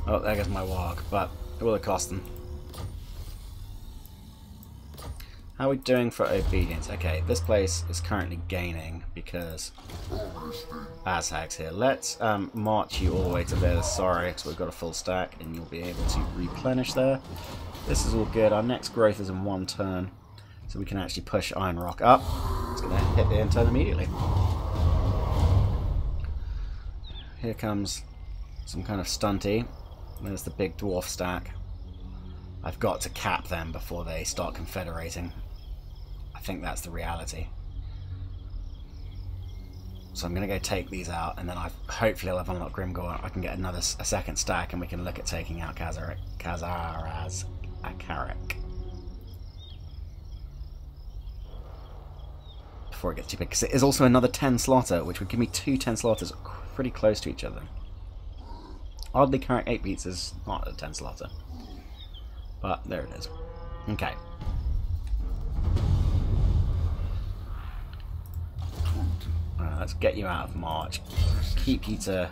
Oh, there goes my warg, but it will have cost them. How are we doing for obedience? Okay, this place is currently gaining because Azhag's here. Let's march you all the way to there. Sorry, so we've got a full stack and you'll be able to replenish there. This is all good. Our next growth is in 1 turn, so we can actually push Iron Rock up. It's going to hit the end turn immediately. Here comes some kind of stunty. There's the big dwarf stack. I've got to cap them before they start confederating. I think that's the reality. So I'm going to go take these out, and then hopefully I'll have unlocked Grimgor. I can get a second stack, and we can look at taking out Kazaraz Akarik. Before it gets too big, because it is also another 10 slaughter, which would give me 2 10 slaughters pretty close to each other. Oddly, Carrick 8 beats is not a 10 slaughter. But there it is. Okay. Let's get you out of March. Keep you to...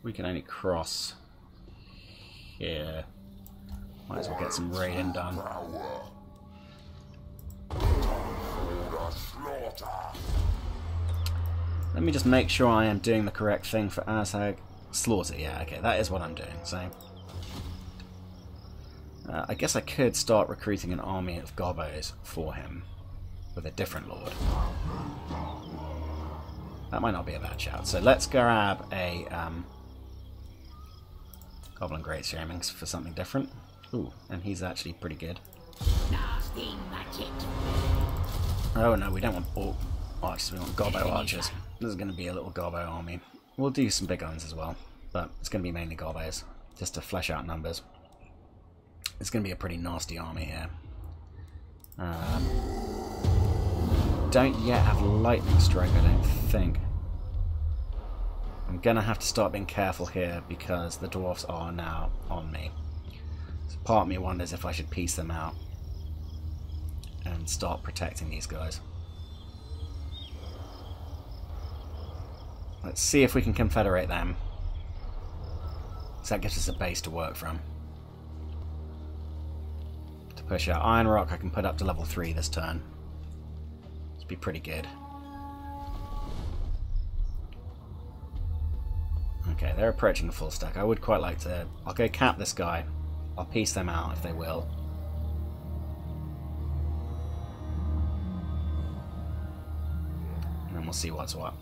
We can only cross here. Might as well get some raiding done. Let me just make sure I am doing the correct thing for Azhag. Slaughter, yeah, okay, that is what I'm doing, so... I guess I could start recruiting an army of gobos for him with a different lord. That might not be a bad shout. So let's grab a Goblin Great Shaman for something different. Ooh, and he's actually pretty good. Oh no, we don't want archers, we want gobbo archers. This is going to be a little gobbo army. We'll do some big guns as well, but it's going to be mainly gobbos, just to flesh out numbers. It's going to be a pretty nasty army here. Don't yet have lightning strike, I don't think. I'm going to have to start being careful here because the dwarfs are now on me. So part of me wonders if I should piece them out and start protecting these guys. Let's see if we can confederate them. So that gives us a base to work from. To push out Iron Rock, I can put up to level 3 this turn. It'd be pretty good. Okay, they're approaching the full stack. I would quite like to... I'll go cap this guy. I'll piece them out if they will. And then we'll see what's what.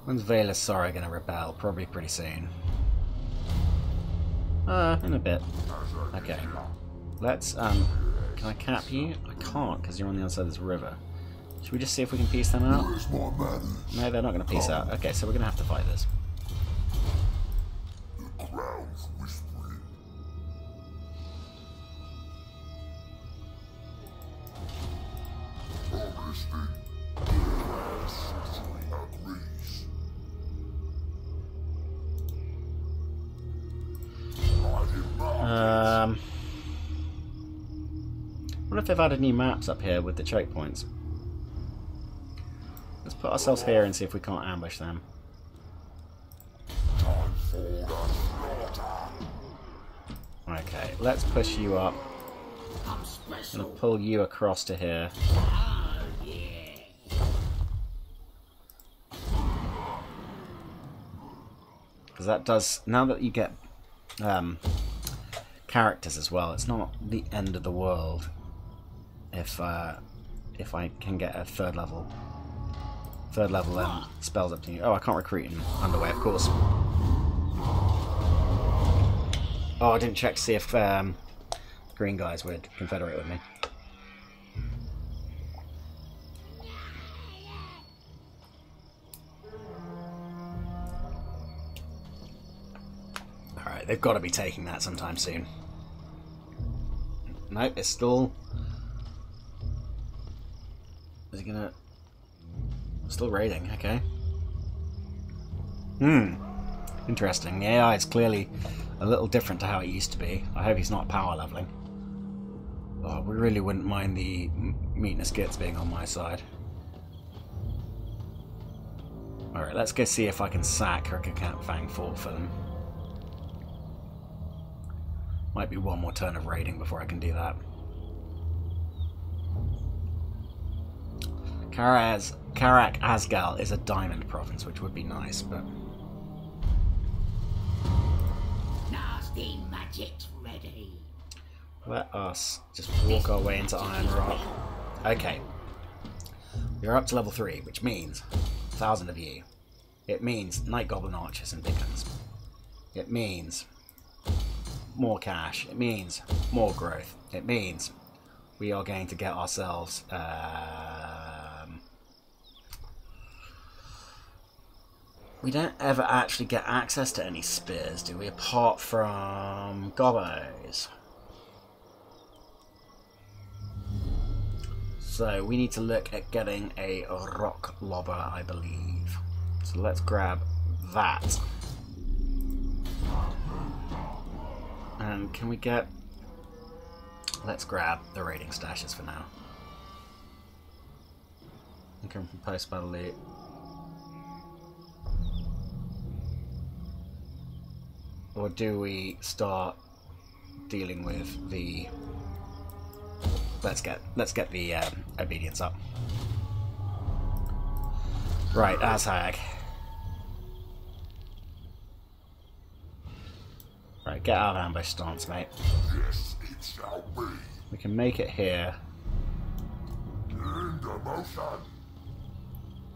When's Vela Sora going to rebel? Probably pretty soon. In a bit. Okay. Let's, can I cap you? I can't, because you're on the other side of this river. Should we just see if we can piece them out? No, they're not going to piece out. Okay, so we're going to have to fight this. The crowd's whispering. Augustine. Agrees. I wonder if they've added new maps up here with the choke points. Let's put ourselves here and see if we can't ambush them. Okay, let's push you up. I'm gonna pull you across to here. Because that does, now that you get characters as well, it's not the end of the world if I can get a third level spells up to you. Oh, I can't recruit in Underway, of course. Oh, I didn't check to see if green guys would confederate with me. Alright, they've got to be taking that sometime soon. Nope, it's still... Is he gonna... Still raiding, okay. Interesting. The AI is clearly a little different to how it used to be. I hope he's not power leveling. Oh, we really wouldn't mind the Meatness Gits being on my side. Alright, let's go see if I can sack Camp Fang Fort for them. Might be one more turn of raiding before I can do that. Karak Asgal is a diamond province, which would be nice, but... Nasty magic's ready. Let us just walk our way into Iron Rock. Okay. You're up to level 3, which means 1,000 of you. It means Night Goblin Archers and Beacons. It means more cash. It means more growth. It means we are going to get ourselves... we don't ever actually get access to any spears, do we? Apart from gobos. So we need to look at getting a rock lobber, I believe. So let's grab that. And can we get... Let's grab the raiding stashes for now. Income from post-battle loot. Or do we start dealing with the... Let's get the obedience up. Right, Azhag. Right, get out of ambush stance, mate. Yes, it shall be. We can make it here. In the motion.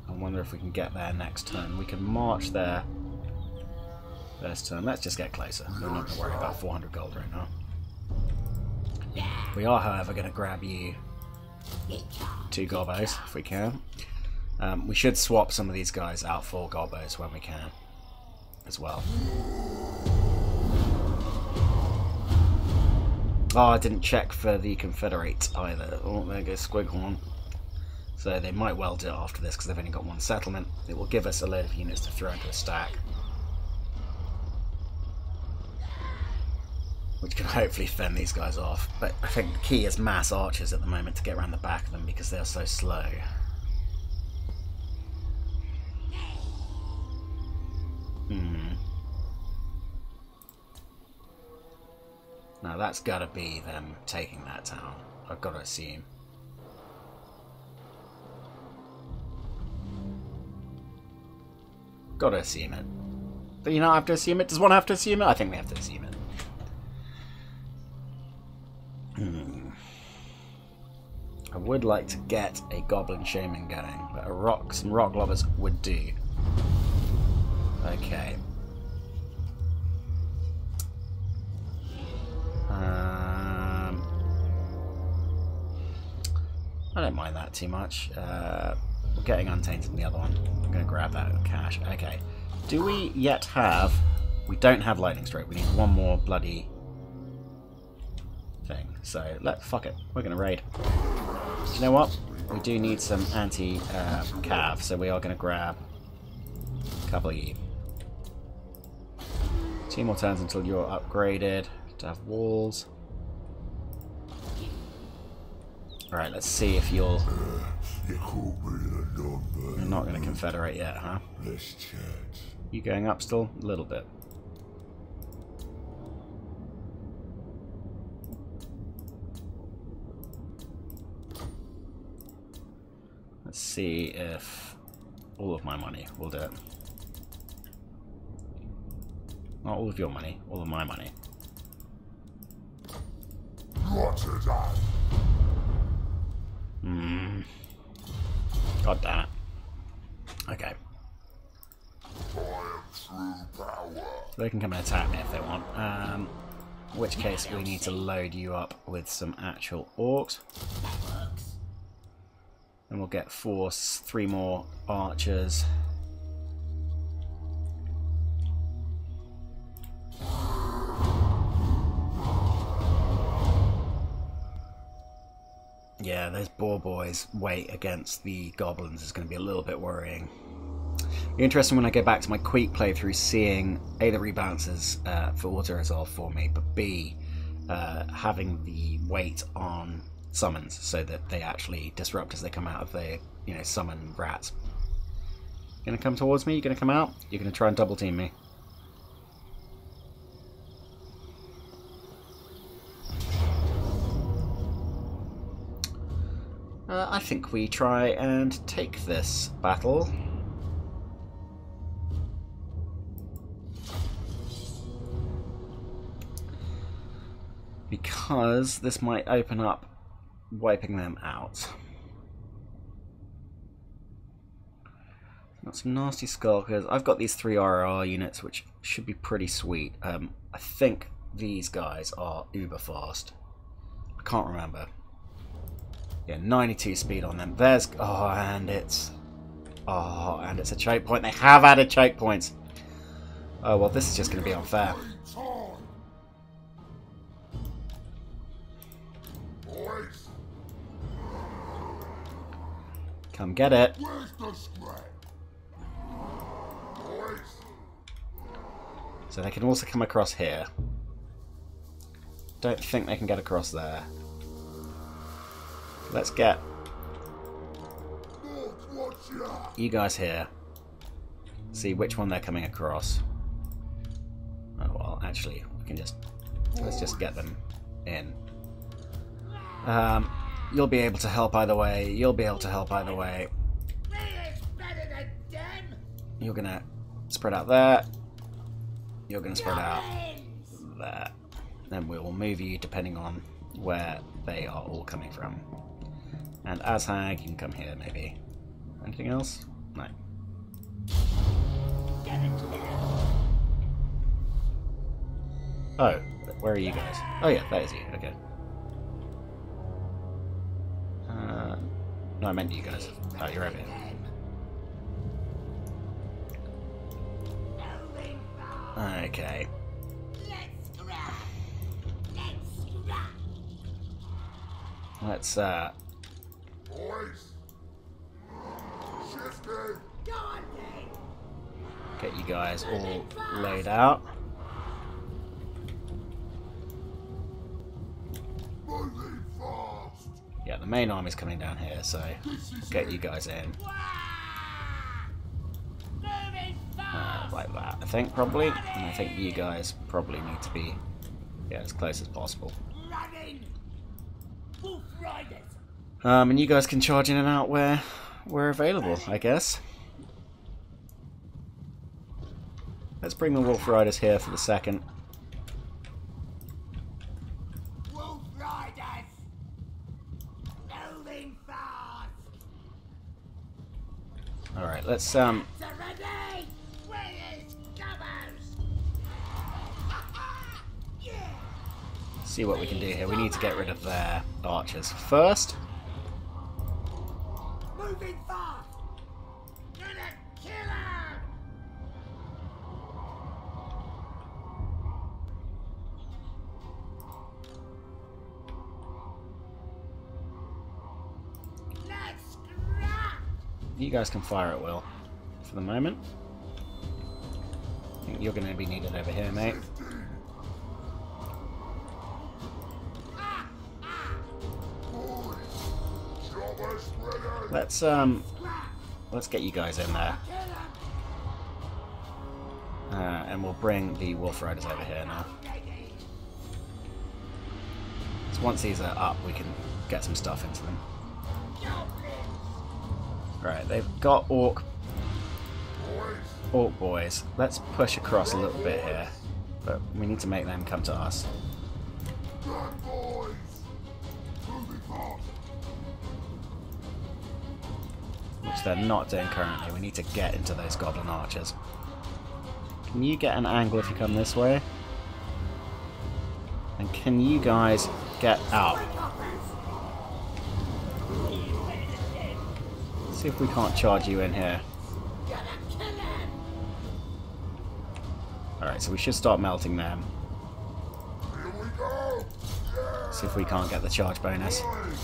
I wonder if we can get there next turn. We can march there this turn. Let's just get closer. We're not going to worry about 400 gold right now. We are, however, going to grab you 2 gobos if we can. We should swap some of these guys out for gobos when we can as well. Oh, I didn't check for the Confederates either. Oh, there goes Squighorn. So they might well do it after this because they've only got one settlement. It will give us a load of units to throw into a stack. which can hopefully fend these guys off. But I think the key is mass archers at the moment to get around the back of them because they're so slow. Now that's gotta be them taking that town. I've got to assume. Gotta assume it. But you not have to assume it? Does one have to assume it? I think we have to assume it. I would like to get a goblin shaman going, but some rock lovers would do. Okay. I don't mind that too much. We're getting untainted in the other one. I'm going to grab that cash. Okay. Do we yet have... We don't have lightning stroke. We need one more bloody thing. So, fuck it. We're going to raid. You know what? We do need some anti-cav, so we are going to grab a couple of you. 2 more turns until you're upgraded to have walls. Alright, let's see if you'll... You're not going to confederate yet, huh? You going up still? A little bit. Let's see if all of my money will do it. Not all of your money, all of my money. God damn it. Okay. So they can come and attack me if they want. In which case we need to load you up with some actual orcs. And we'll get 3 more archers. Yeah, those boar boys' weight against the goblins is going to be a little bit worrying. It'll be interesting when I go back to my Quake playthrough, seeing A, the rebalances for auto-resolve for me, but B, having the weight on summons so that they actually disrupt as they come out of the, summon rats. Gonna come towards me? You gonna come out? You're gonna try and double team me. I think we try and take this battle. Because this might open up wiping them out. Got some nasty skulkers. I've got these 3 RR units, which should be pretty sweet. I think these guys are uber fast. I can't remember. Yeah, 92 speed on them. There's... Oh, and it's a choke point. They have added choke points. Oh, well, this is just going to be unfair. Come get it. So they can also come across here. Don't think they can get across there. Let's get you guys here. See which one they're coming across. Oh well, actually, we can let's just get them in. You'll be able to help either way. You'll be able to help either way. You're gonna spread out there. You're gonna spread out there. Then we will move you depending on where they are all coming from. And Azhag, you can come here maybe. Anything else? No. Oh, where are you guys? Oh yeah, that is you. Okay. No, I meant you guys. Oh, you're over here. Okay. Let's get you guys all laid out. Right, the main army's coming down here, so get you guys in. Like that, I think, probably. And I think you guys probably need to be, yeah, as close as possible. And you guys can charge in and out where available, I guess. Let's bring the Wolf Riders here for the second. Wolf Riders! Moving fast! Alright, let's Ready! Where is Gubbers? Yeah! see what we can do here. We need to get rid of their archers first. Moving fast! Gonna kill her! Let's scrap! You guys can fire at will for the moment. I think you're going to be needed over here, mate. Let's get you guys in there. And we'll bring the Wolf Riders over here now. So once these are up, we can get some stuff into them. Right, they've got Orc boys. Let's push across a little bit here, but we need to make them come to us. Which they're not doing currently. We need to get into those Goblin Archers. Can you get an angle if you come this way? And can you guys get out? See if we can't charge you in here. Alright, so we should start melting them. See if we can't get the charge bonus. I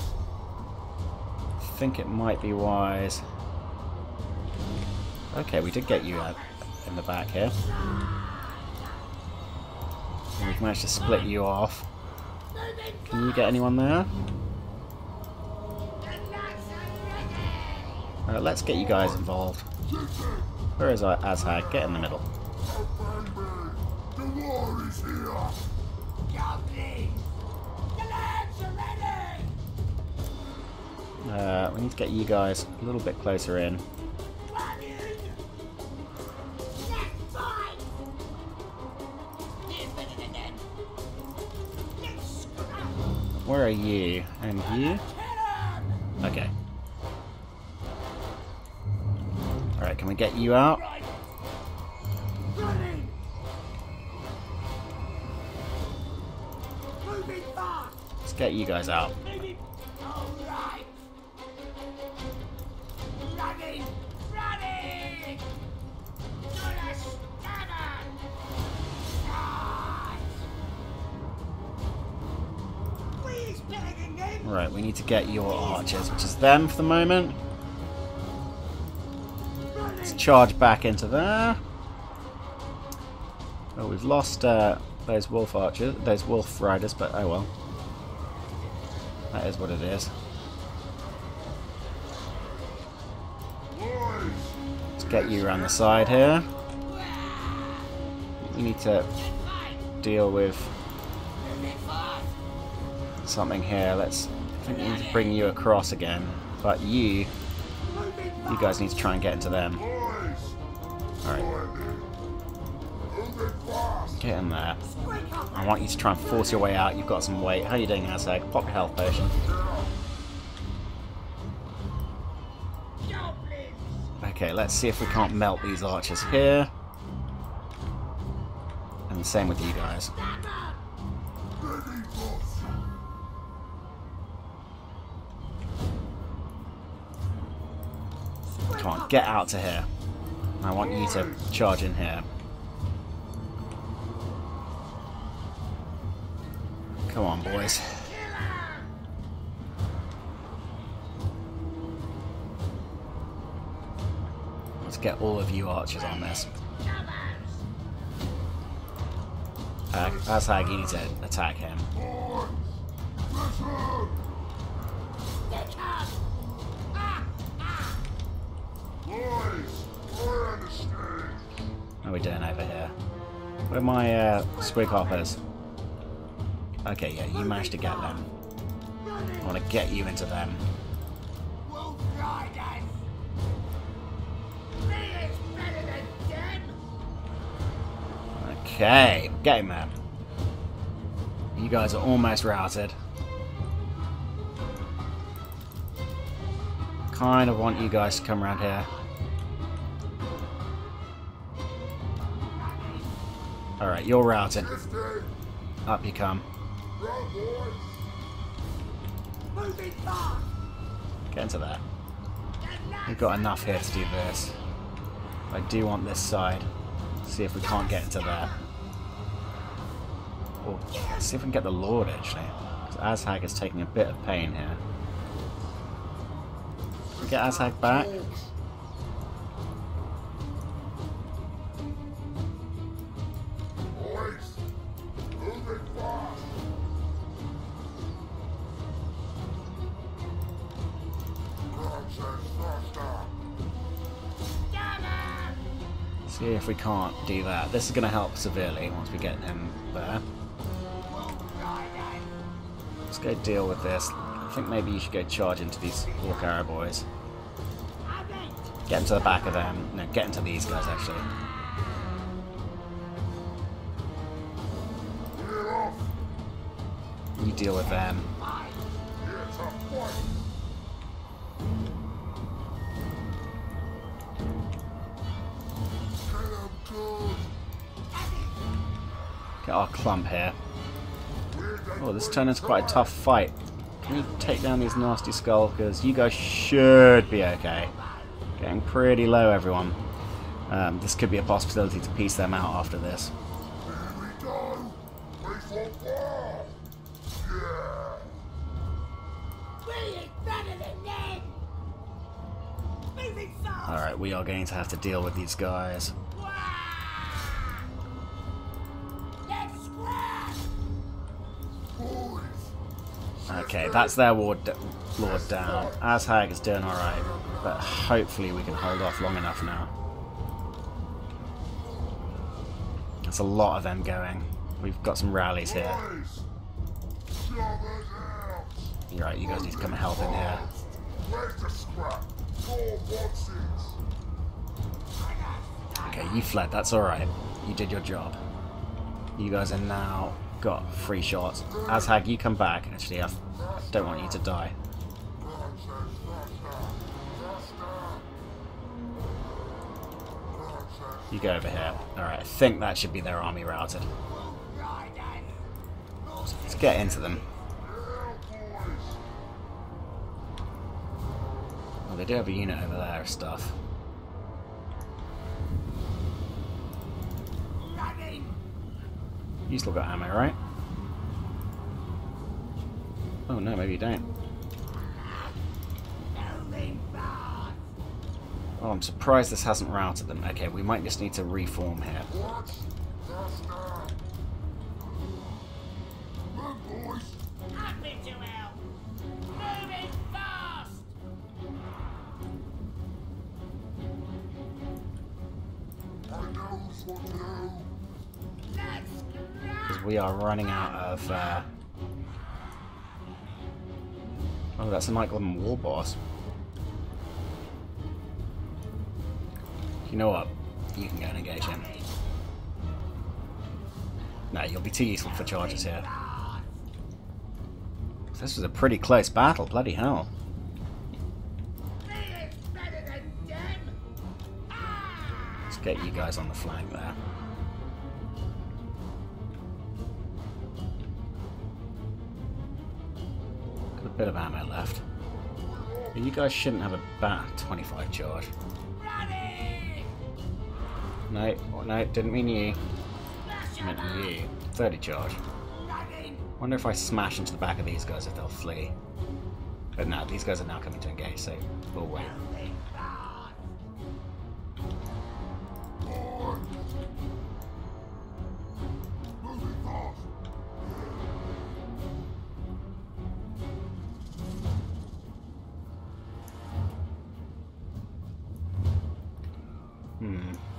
think it might be wise. Okay, we did get you in the back here. And we've managed to split you off. Can you get anyone there? Alright, let's get you guys involved. Where is our Azhag? Get in the middle. The war is here! We need to get you guys a little bit closer in. Where are you? And you? Okay. Alright, can we get you out? Let's get you guys out. Right, we need to get your archers, which is them for the moment. Let's charge back into there. Oh, we've lost those wolf archers, those wolf riders, but oh well. That is what it is. Let's get you around the side here. We need to deal with something here. I think we need to bring you across again, but you guys need to try and get into them. Alright. Get in there. I want you to try and force your way out. You've got some weight. How are you doing, Azhag? Pop your health potion. Okay, let's see if we can't melt these archers here. And the same with you guys. Come on, get out to here. I want you to charge in here. Come on, boys. Let's get all of you archers on this. Azhag, you need to attack him. What are we doing over here? Where are my squig hoppers? Okay, yeah, you managed to get them. I want to get you into them. Okay, getting there. You guys are almost routed. Kind of want you guys to come around here. Alright, you're routed. Up you come. Get into there. We've got enough here to do this. I do want this side. See if we can't get into there. Or see if we can get the Lord, actually. Because Azhag is taking a bit of pain here. Can we get Azhag back? See if we can't do that. This is going to help severely once we get him there. Let's go deal with this. I think maybe you should go charge into these Orc arrow boys. Get into the back of them. No, get into these guys actually. You deal with them. Get our clump here. Oh, this turned into quite a tough fight. Can you take down these nasty skulkers? You guys should be okay. Getting pretty low, everyone. This could be a possibility to piece them out after this. Alright, we are going to have to deal with these guys. Okay, that's their Lord down. Azhag is doing alright, but hopefully we can hold off long enough now. That's a lot of them going. We've got some rallies here. You're right, you guys need to come and help in here. Okay, you fled, that's alright. You did your job. You guys are now got free shots. Azhag, you come back. Actually, I don't want you to die. You go over here. Alright, I think that should be their army routed. Let's get into them. Oh, they do have a unit over there of stuff. You still got ammo, right? Oh no, maybe you don't. Oh, I'm surprised this hasn't routed them. Okay, we might just need to reform here. Because we are running out of... Oh, that's a Michael War boss. You know what? You can go and engage him. No, you'll be too useful for charges here. This was a pretty close battle, bloody hell. Let's get you guys on the flank there. Got a bit of ammo left. But you guys shouldn't have a bad 25 charge. No, no, didn't mean you. I meant you. 30 charge. Wonder if I smash into the back of these guys if they'll flee. But no, these guys are now coming to engage, so we'll wait.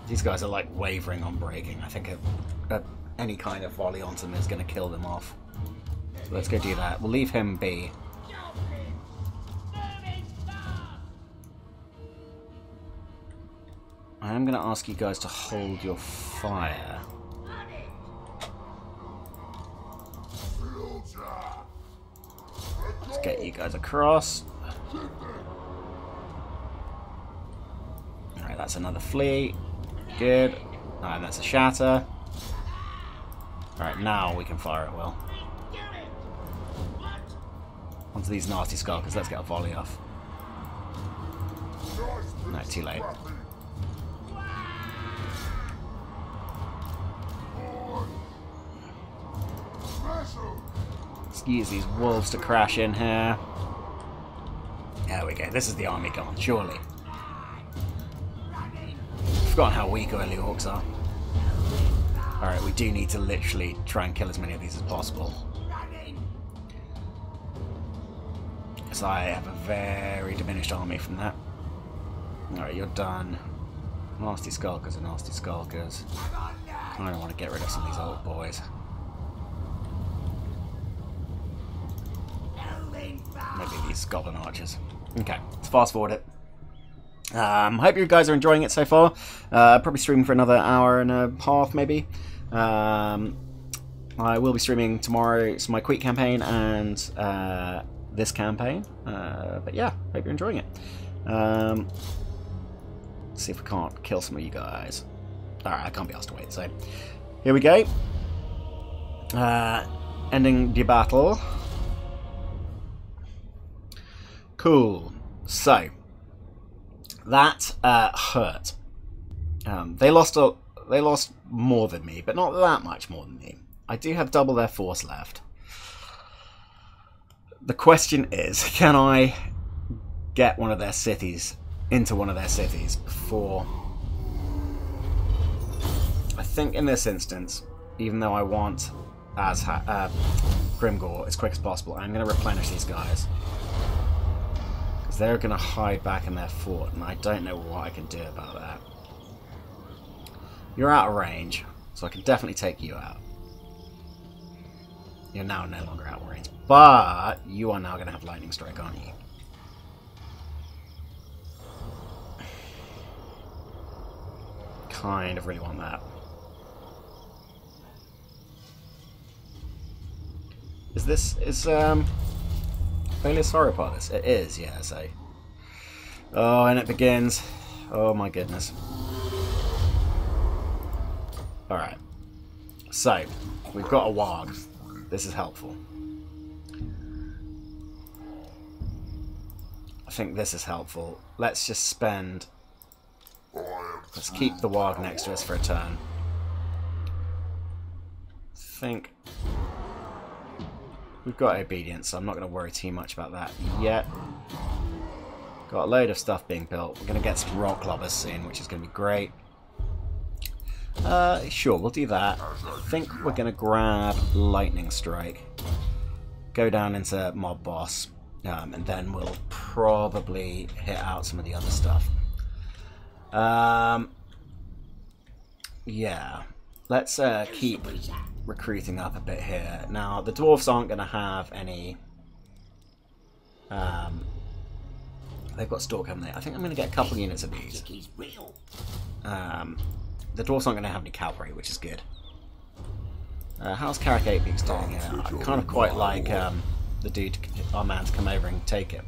These guys are like wavering on breaking. I think any kind of volley onto them is going to kill them off. So let's go do that. We'll leave him be. I am going to ask you guys to hold your fire. Let's get you guys across. Alright, that's another fleet. Good. Alright, that's a shatter. Alright, now we can fire at will. Onto these nasty skulkers. Let's get a volley off. No, too late. Let's use these wolves to crash in here. There we go. This is the army gone, surely. I've forgotten how weak early orcs are. Alright, we do need to literally try and kill as many of these as possible. Because I have a very diminished army from that. Alright, you're done. Nasty skulkers are nasty skulkers. I don't want to get rid of some of these old boys. Maybe these goblin archers. Okay, let's fast forward it. Hope you guys are enjoying it so far. Probably streaming for another hour and a half, maybe. I will be streaming tomorrow. It's my Quick campaign and this campaign. But yeah, hope you're enjoying it. Let's see if we can't kill some of you guys. Alright, I can't be asked to wait, so here we go. Ending the battle. Cool. So that hurt. They lost more than me, but not that much more than me. I do have double their force left. The question is, can I get one of their cities into one of their cities before? I think in this instance, even though I want as Grimgor as quick as possible, I'm going to replenish these guys. They're going to hide back in their fort, and I don't know what I can do about that. You're out of range, so I can definitely take you out. You're now no longer out of range, but you are now going to have lightning strike, aren't you? Kind of really want that. Is Failure Sauropod this? It is, yeah, so. Oh, and it begins. Oh my goodness. Alright. So, we've got a warg. This is helpful. I think this is helpful. Let's just spend... Let's keep the warg next to us for a turn. I think... We've got obedience, so I'm not going to worry too much about that yet. Got a load of stuff being built. We're going to get some rock lobbers soon, which is going to be great. Sure, we'll do that. I think we're going to grab Lightning Strike. Go down into Mob Boss. And then we'll probably hit out some of the other stuff. Yeah. Let's keep recruiting up a bit here. Now, the dwarves aren't going to have any... they've got Stalk, haven't they? I think I'm going to get a couple units of these. The dwarves aren't going to have any cavalry, which is good. How's Carrick Apex doing here? I kind of quite like the dude, our man, to come over and take it.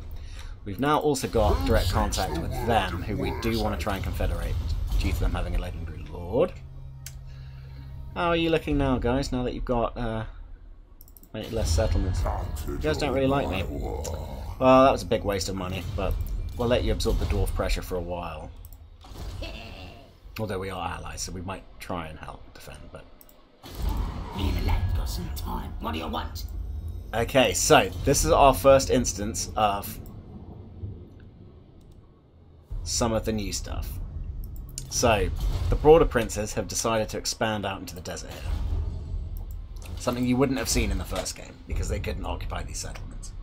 We've now also got direct contact with them, who we do want to try and confederate, due to them having a legendary lord. How are you looking now, guys, now that you've got less settlements? You guys don't really like me. Well, that was a big waste of money, but we'll let you absorb the dwarf pressure for a while. Although we are allies, so we might try and help defend, but... Leave a lad for some time. What do you want? Okay, so this is our first instance of some of the new stuff. So, the Broader Princes have decided to expand out into the desert here. Something you wouldn't have seen in the first game, because they couldn't occupy these settlements.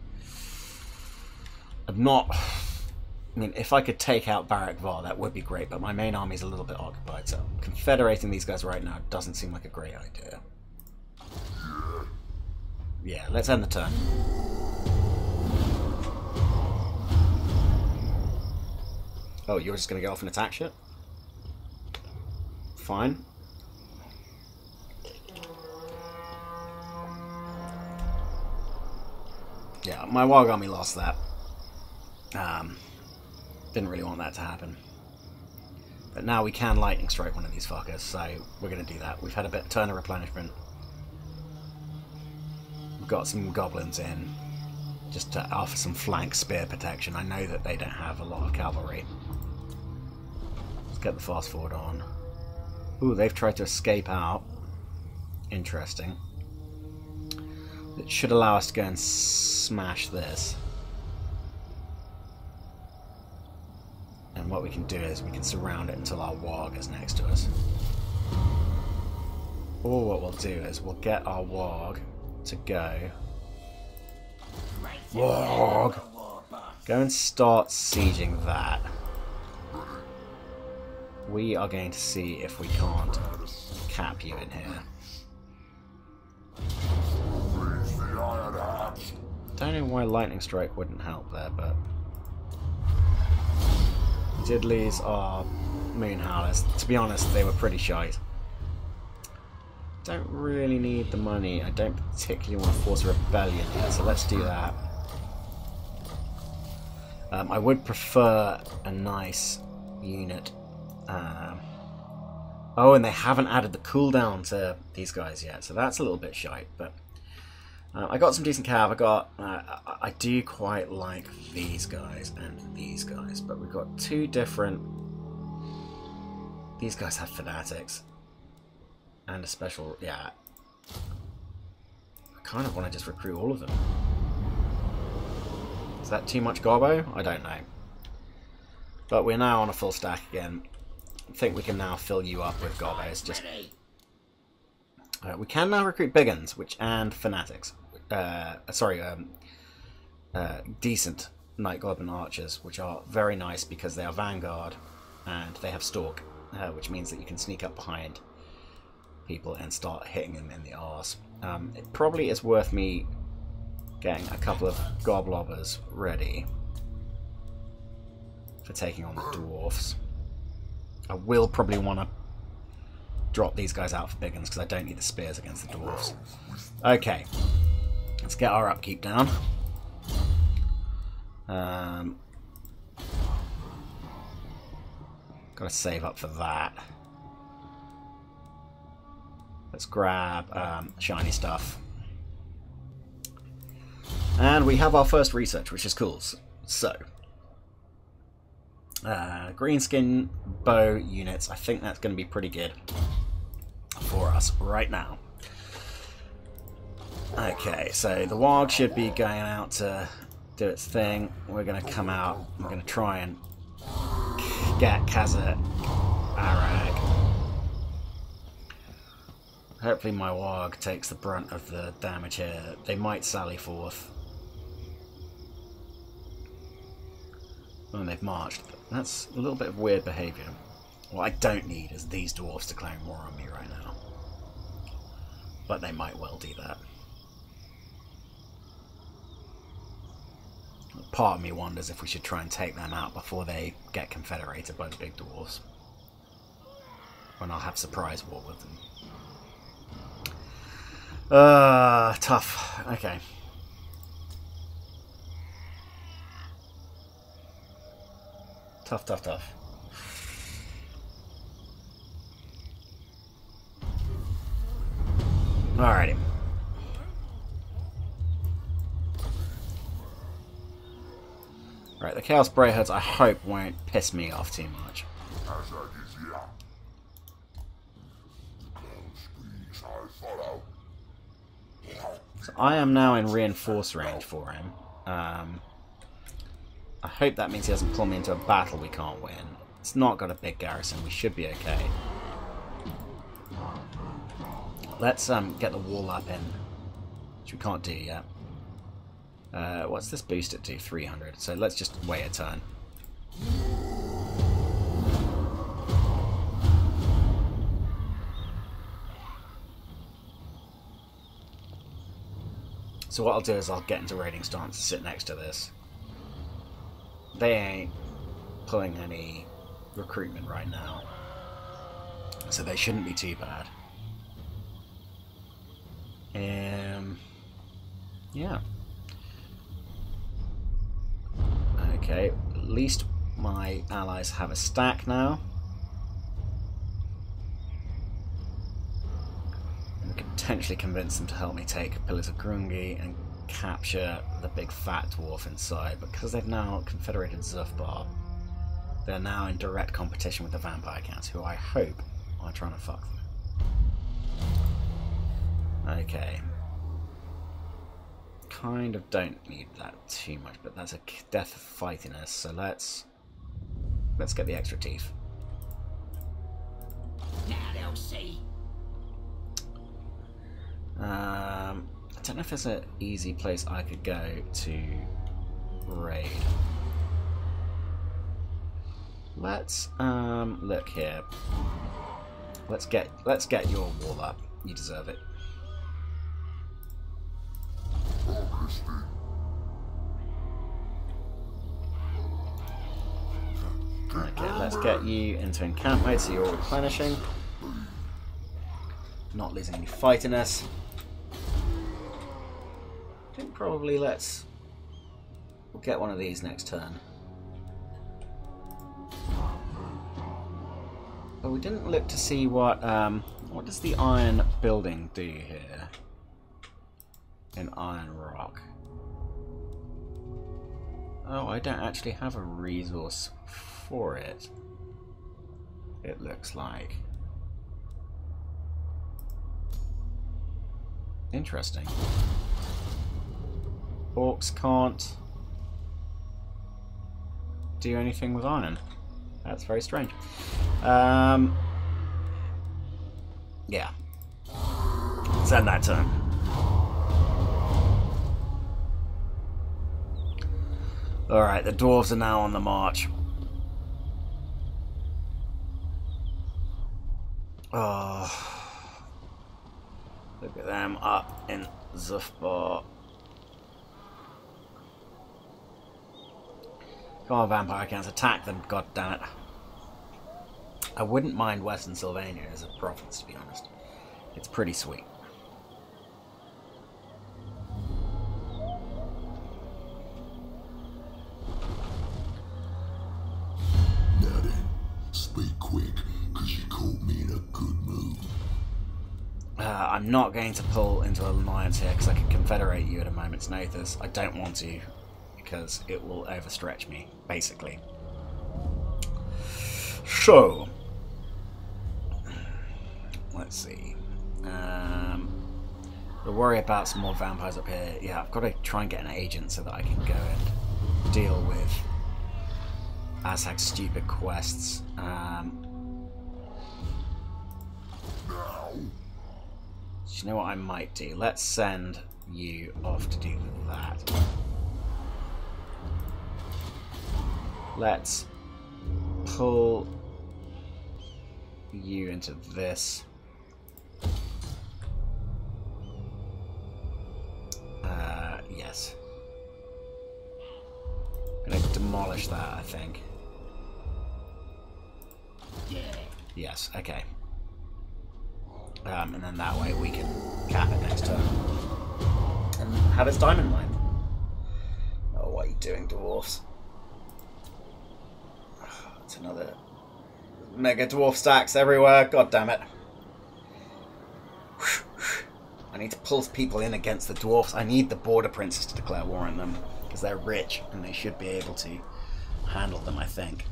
I'm not I mean, if I could take out Barak Var, that would be great, but my main army is a little bit occupied, so confederating these guys right now doesn't seem like a great idea. Yeah, let's end the turn. Oh, you're just going to go off and attack shit? Fine. Yeah, my Warg army lost that. Didn't really want that to happen. But now we can lightning strike one of these fuckers, so we're going to do that. We've had a bit turn of replenishment. We've got some goblins in, just to offer some flank spear protection. I know that they don't have a lot of cavalry. Let's get the fast forward on. Ooh, they've tried to escape out. Interesting. It should allow us to go and smash this. And what we can do is we can surround it until our Warg is next to us. Or what we'll do is we'll get our Warg to go. Warg! Go and start sieging that. We are going to see if we can't cap you in here. Don't know why lightning strike wouldn't help there, but we did lose our moon howlers. To be honest, they were pretty shite. Don't really need the money. I don't particularly want to force a rebellion yet, so let's do that. I would prefer a nice unit. Oh, and they haven't added the cooldown to these guys yet, so that's a little bit shite, but I got some decent cav. I do quite like these guys and these guys, but we've got two different. These guys have fanatics and a special. Yeah, I kind of want to just recruit all of them. Is that too much gobbo? I don't know. But we're now on a full stack again. I think we can now fill you up with gobbos. Just we can now recruit big uns, and fanatics. Decent Night Goblin archers, which are very nice because they are vanguard and they have stalk, which means that you can sneak up behind people and start hitting them in the arse. It probably is worth me getting a couple of goblobbers ready for taking on the dwarfs. I will probably want to drop these guys out for big uns because I don't need the spears against the dwarfs. Okay. Let's get our upkeep down. Gotta save up for that. Let's grab shiny stuff. And we have our first research, which is cool. So, Greenskin bow units. I think that's going to be pretty good for us right now. Okay, so the Warg should be going out to do its thing. We're going to come out. We're going to try and get Khazar Arag. Hopefully my Warg takes the brunt of the damage here. They might sally forth. When they've marched. That's a little bit of weird behaviour. What I don't need is these dwarfs declaring war on me right now. But they might well do that. Part of me wonders if we should try and take them out before they get confederated by the big dwarfs. When I'll have surprise war with them. Tough. Okay. Tough. Alrighty. Right, the Chaos Brayherds I hope won't piss me off too much. So I am now in reinforce range for him. I hope that means he doesn't pull me into a battle we can't win. It's not got a big garrison, we should be okay. Let's get the wall up in, which we can't do yet. What's this boost it to? 300. So let's just wait a turn. So what I'll do is I'll get into raiding stance and sit next to this. They ain't pulling any recruitment right now, so they shouldn't be too bad. Yeah. Okay, at least my allies have a stack now. And we can potentially convince them to help me take Pillars of Grungi and capture the big fat dwarf inside. But because they've now confederated Zufbar, they're now in direct competition with the vampire counts, who I hope are trying to fuck them. Okay. Kind of don't need that too much, but that's a death of fightiness, so let's get the extra teeth. Now they'll see. I don't know if there's an easy place I could go to raid. Let's look here. Let's get your wall up. You deserve it. Okay, let's get you into encamp mode so you're replenishing. Not losing any fightiness. I think probably we'll get one of these next turn. But we didn't look to see what does the iron building do here in Iron Rock. Oh, I don't actually have a resource for it. It looks like. Interesting. Orcs can't do anything with iron. That's very strange. Yeah. Send that turn. Alright, the dwarves are now on the march. Oh, look at them up in Zufbar. Come on, vampire counts, attack them, goddammit. I wouldn't mind Western Sylvania as a province, to be honest. It's pretty sweet. Now then, speak quick, because you caught me in a good mood. I'm not going to pull into an alliance here because I can confederate you at a moment's notice. I don't want to, because it will overstretch me, basically. So, let's see. We'll worry about some more vampires up here. Yeah, I've got to try and get an agent so that I can go and deal with Azhag's stupid quests. You know what I might do? Let's send you off to do that. Let's pull you into this. Yes. I'm gonna demolish that, I think. Yes, okay. And then that way we can cap it next turn. And have its diamond mine. Oh, what are you doing, dwarfs? It's another mega dwarf stacks everywhere. God damn it. I need to pull people in against the dwarfs. I need the border princes to declare war on them because they're rich and they should be able to handle them, I think.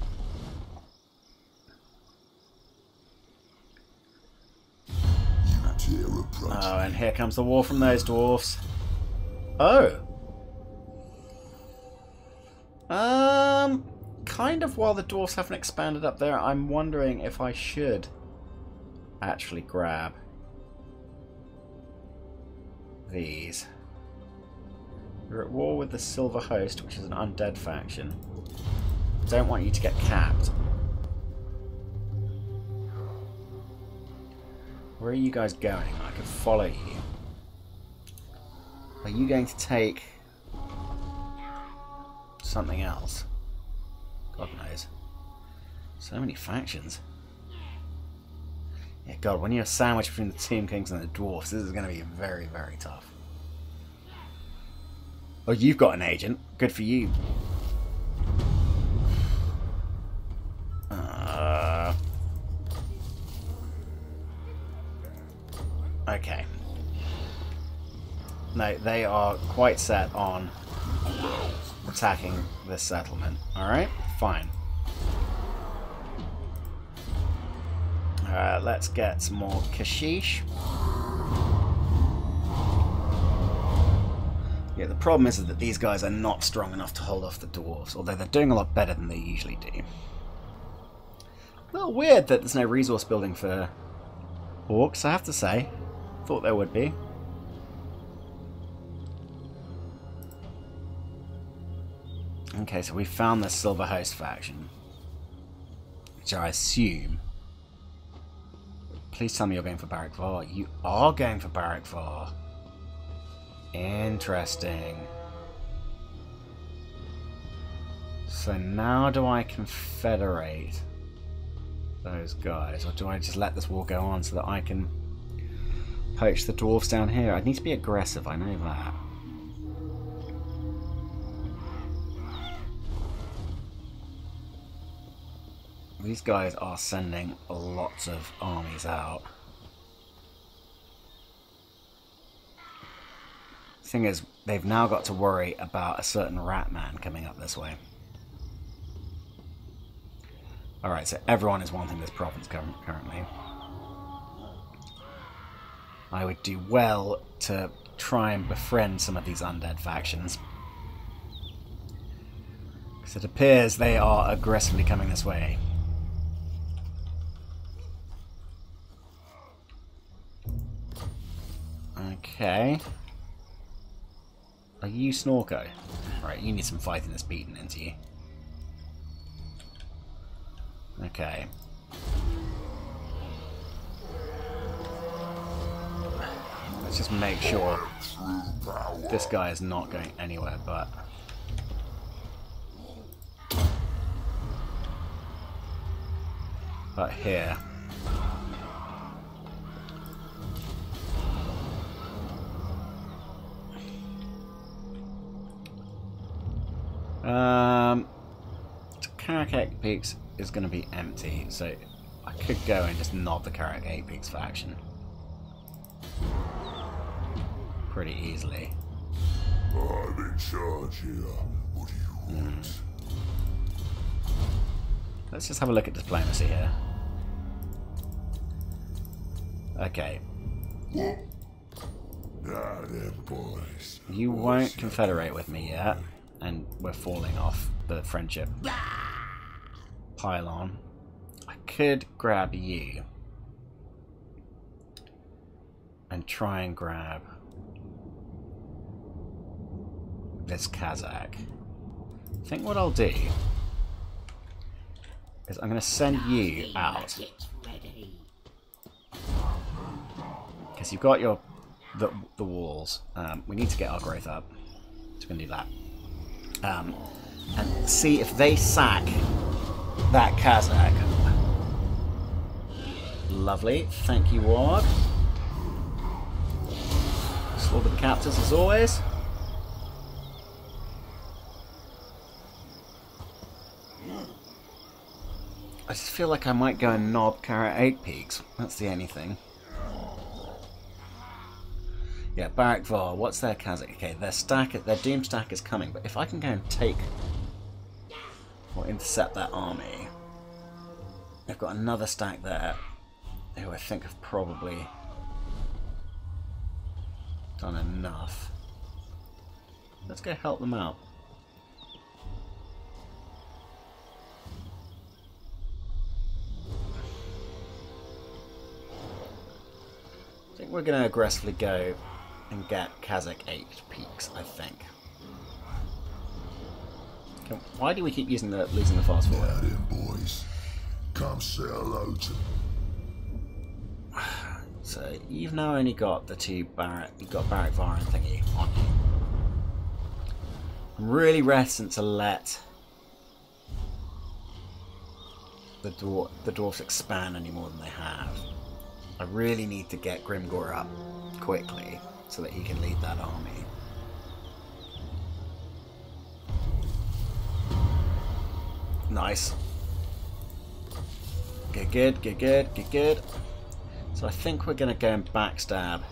Oh, and here comes the war from those dwarfs. Oh. Kind of while the dwarfs haven't expanded up there, I'm wondering if I should actually grab these. We're at war with the Silver Host, which is an undead faction. Don't want you to get capped. Where are you guys going? I can follow you. Are you going to take something else? God knows. So many factions. Yeah, God, when you're sandwiched between the Tomb Kings and the Dwarfs, this is going to be very, very tough. Oh, you've got an agent. Good for you. Okay. No, they are quite set on attacking this settlement. Alright, fine. Let's get some more Kashish. Yeah, the problem is that these guys are not strong enough to hold off the dwarves, although they're doing a lot better than they usually do. A little weird that there's no resource building for orcs, I have to say. Thought there would be. Okay, so we found the Silver Host faction, which I assume... Please tell me you're going for Barrack Var. You are going for Barrack Var. Interesting. So now do I confederate those guys, or do I just let this war go on so that I can poach the dwarves down here? I need to be aggressive, I know that. These guys are sending lots of armies out. The thing is, they've now got to worry about a certain rat man coming up this way. Alright, so everyone is wanting this province currently. I would do well to try and befriend some of these undead factions, because it appears they are aggressively coming this way. Okay. Are you Snorko? Right, you need some fighting that's beaten into you. Okay. Let's just make sure this guy is not going anywhere but here. Karak Peaks is going to be empty, so I could go and just nod the Karak Peaks faction pretty easily. I'm in charge here. What do you want? Let's just have a look at diplomacy here. Okay. Now then, boys. You won't confederate with me yet, and we're falling off the friendship pylon. I could grab you and try and grab this Kazakh. I think what I'll do is I'm going to send you out, because you've got your the walls. We need to get our growth up, so we can do that. And see if they sack that Kazakh. Lovely, thank you, Warg. Slaughter the captors as always. I just feel like I might go and nod Karak 8 Peaks. That's the only thing. Yeah, Barrack Var, what's their Kazakh? Okay, their Doom stack is coming, but if I can go and take or intercept that army, they've got another stack there who I think have probably done enough. Let's go help them out. I think we're going to aggressively go and get Kazakh 8 Peaks, I think. Okay, why do we keep losing the fast forward? Now then, boys. Come say hello to... So you've now only got the two Barrack, you've got Barrack Var and thingy on you. I'm really reticent to let the dwarfs expand any more than they have. I really need to get Grimgor up quickly so that he can lead that army. Nice. Get good, get good, get good. So I think we're going to go and backstab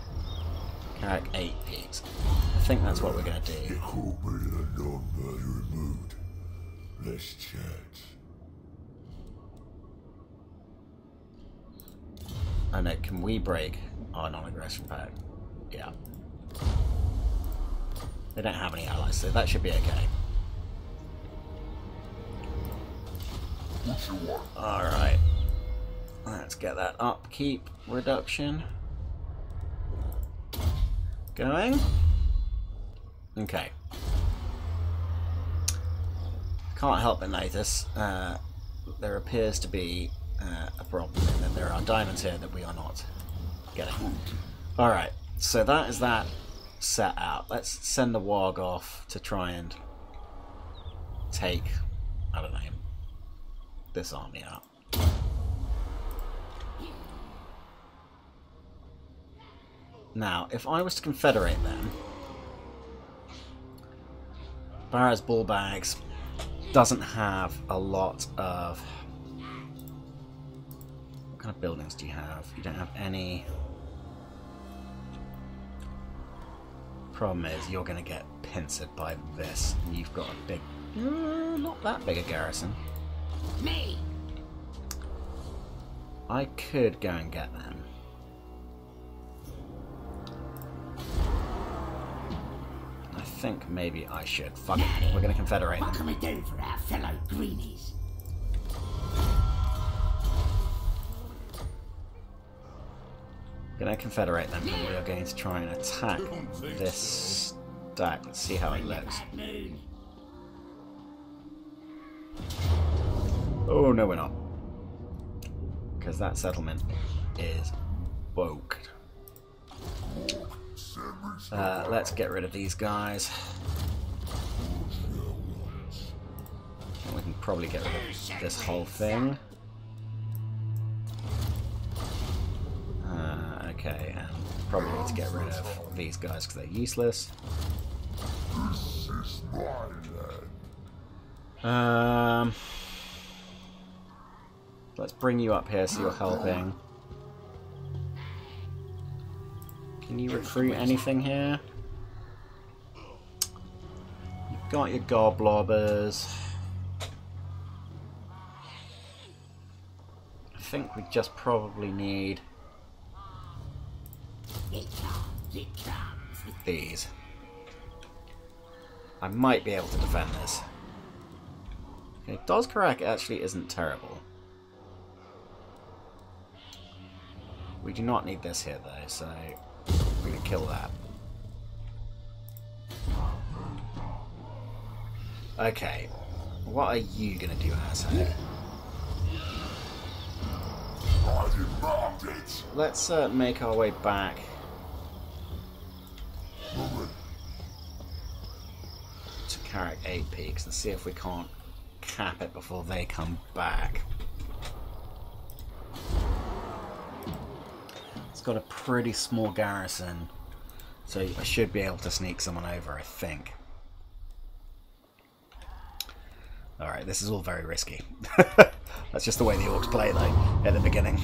Carrick 8 Peaks. I think that's what we're going to do. You caught me in a non-murdering mood. Let's chat. Oh no, can we break our non-aggression pact? Yeah. They don't have any allies, so that should be okay. Alright. Let's get that upkeep reduction going. Okay. Can't help but notice there appears to be a problem, and then there are diamonds here that we are not getting. Alright, so that is that set out. Let's send the warg off to try and take, I don't know, this army out. Now, if I was to confederate them, Barra's Ballbags doesn't have a lot of... What kind of buildings do you have? You don't have any. Problem is, you're going to get pincered by this. And you've got a big... not that big a garrison. Me. I could go and get them. I think maybe I should. Fuck it. We're going to confederate What them. can we do for our fellow greenies? We're going to confederate them, and we are going to try and attack this stack. Let's see how it looks. Moon. Oh, no we're not. Because that settlement is woke. Let's get rid of these guys. And we can probably get rid of this whole thing. Okay, and probably need to get rid of these guys because they're useless. This is my land. Let's bring you up here so you're helping. Can you recruit anything here? You've got your goblobbers. I think we just probably need these. I might be able to defend this. Okay, Dozkarak actually isn't terrible. We do not need this here though, so we're going to kill that. Okay, what are you going to do, asshole? Let's make our way back. To Carrick 8 Peaks and see if we can't cap it before they come back. It's got a pretty small garrison, so I should be able to sneak someone over, I think. Alright, this is all very risky. That's just the way the Orcs play, though, at the beginning.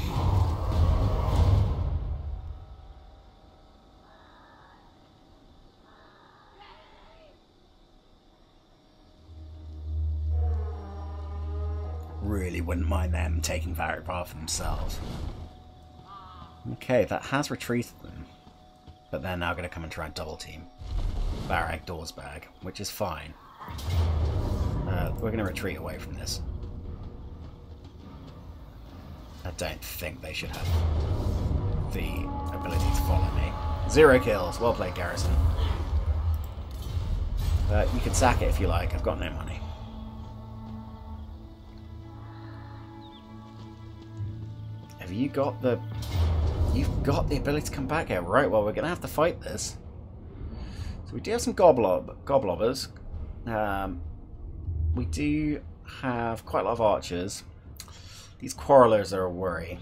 Really wouldn't mind them taking Varric Path themselves. Okay, that has retreated them. But they're now going to come and try and double team Varric Doorsbag, which is fine. We're going to retreat away from this. I don't think they should have the ability to follow me. 0 kills. Well played, Garrison. You can sack it if you like. I've got no money. Have you got the... You've got the ability to come back here. Right, well, we're going to have to fight this. So we do have some goblobbers. We do have quite a lot of archers. These quarrelers are a worry.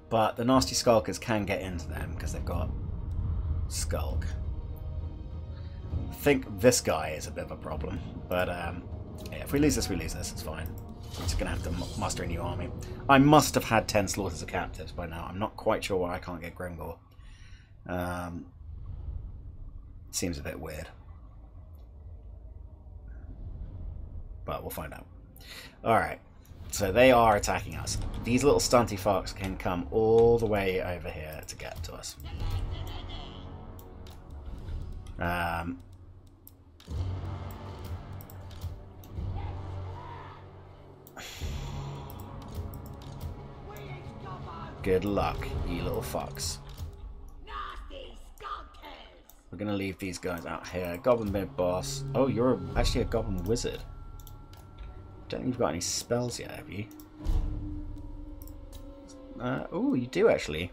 But the nasty skulkers can get into them because they've got skulk. I think this guy is a bit of a problem. But yeah, if we lose this, we lose this. It's fine. I'm just going to have to muster a new army. I must have had 10 slaughters of captives by now. I'm not quite sure why I can't get Grimgor. Seems a bit weird. But we'll find out. Alright. So they are attacking us. These little stunty fucks can come all the way over here to get to us. Good luck, you little fucks. We're going to leave these guys out here. Goblin mid-boss. Oh, you're actually a goblin wizard. Don't think you've got any spells yet, have you? Oh, you do actually.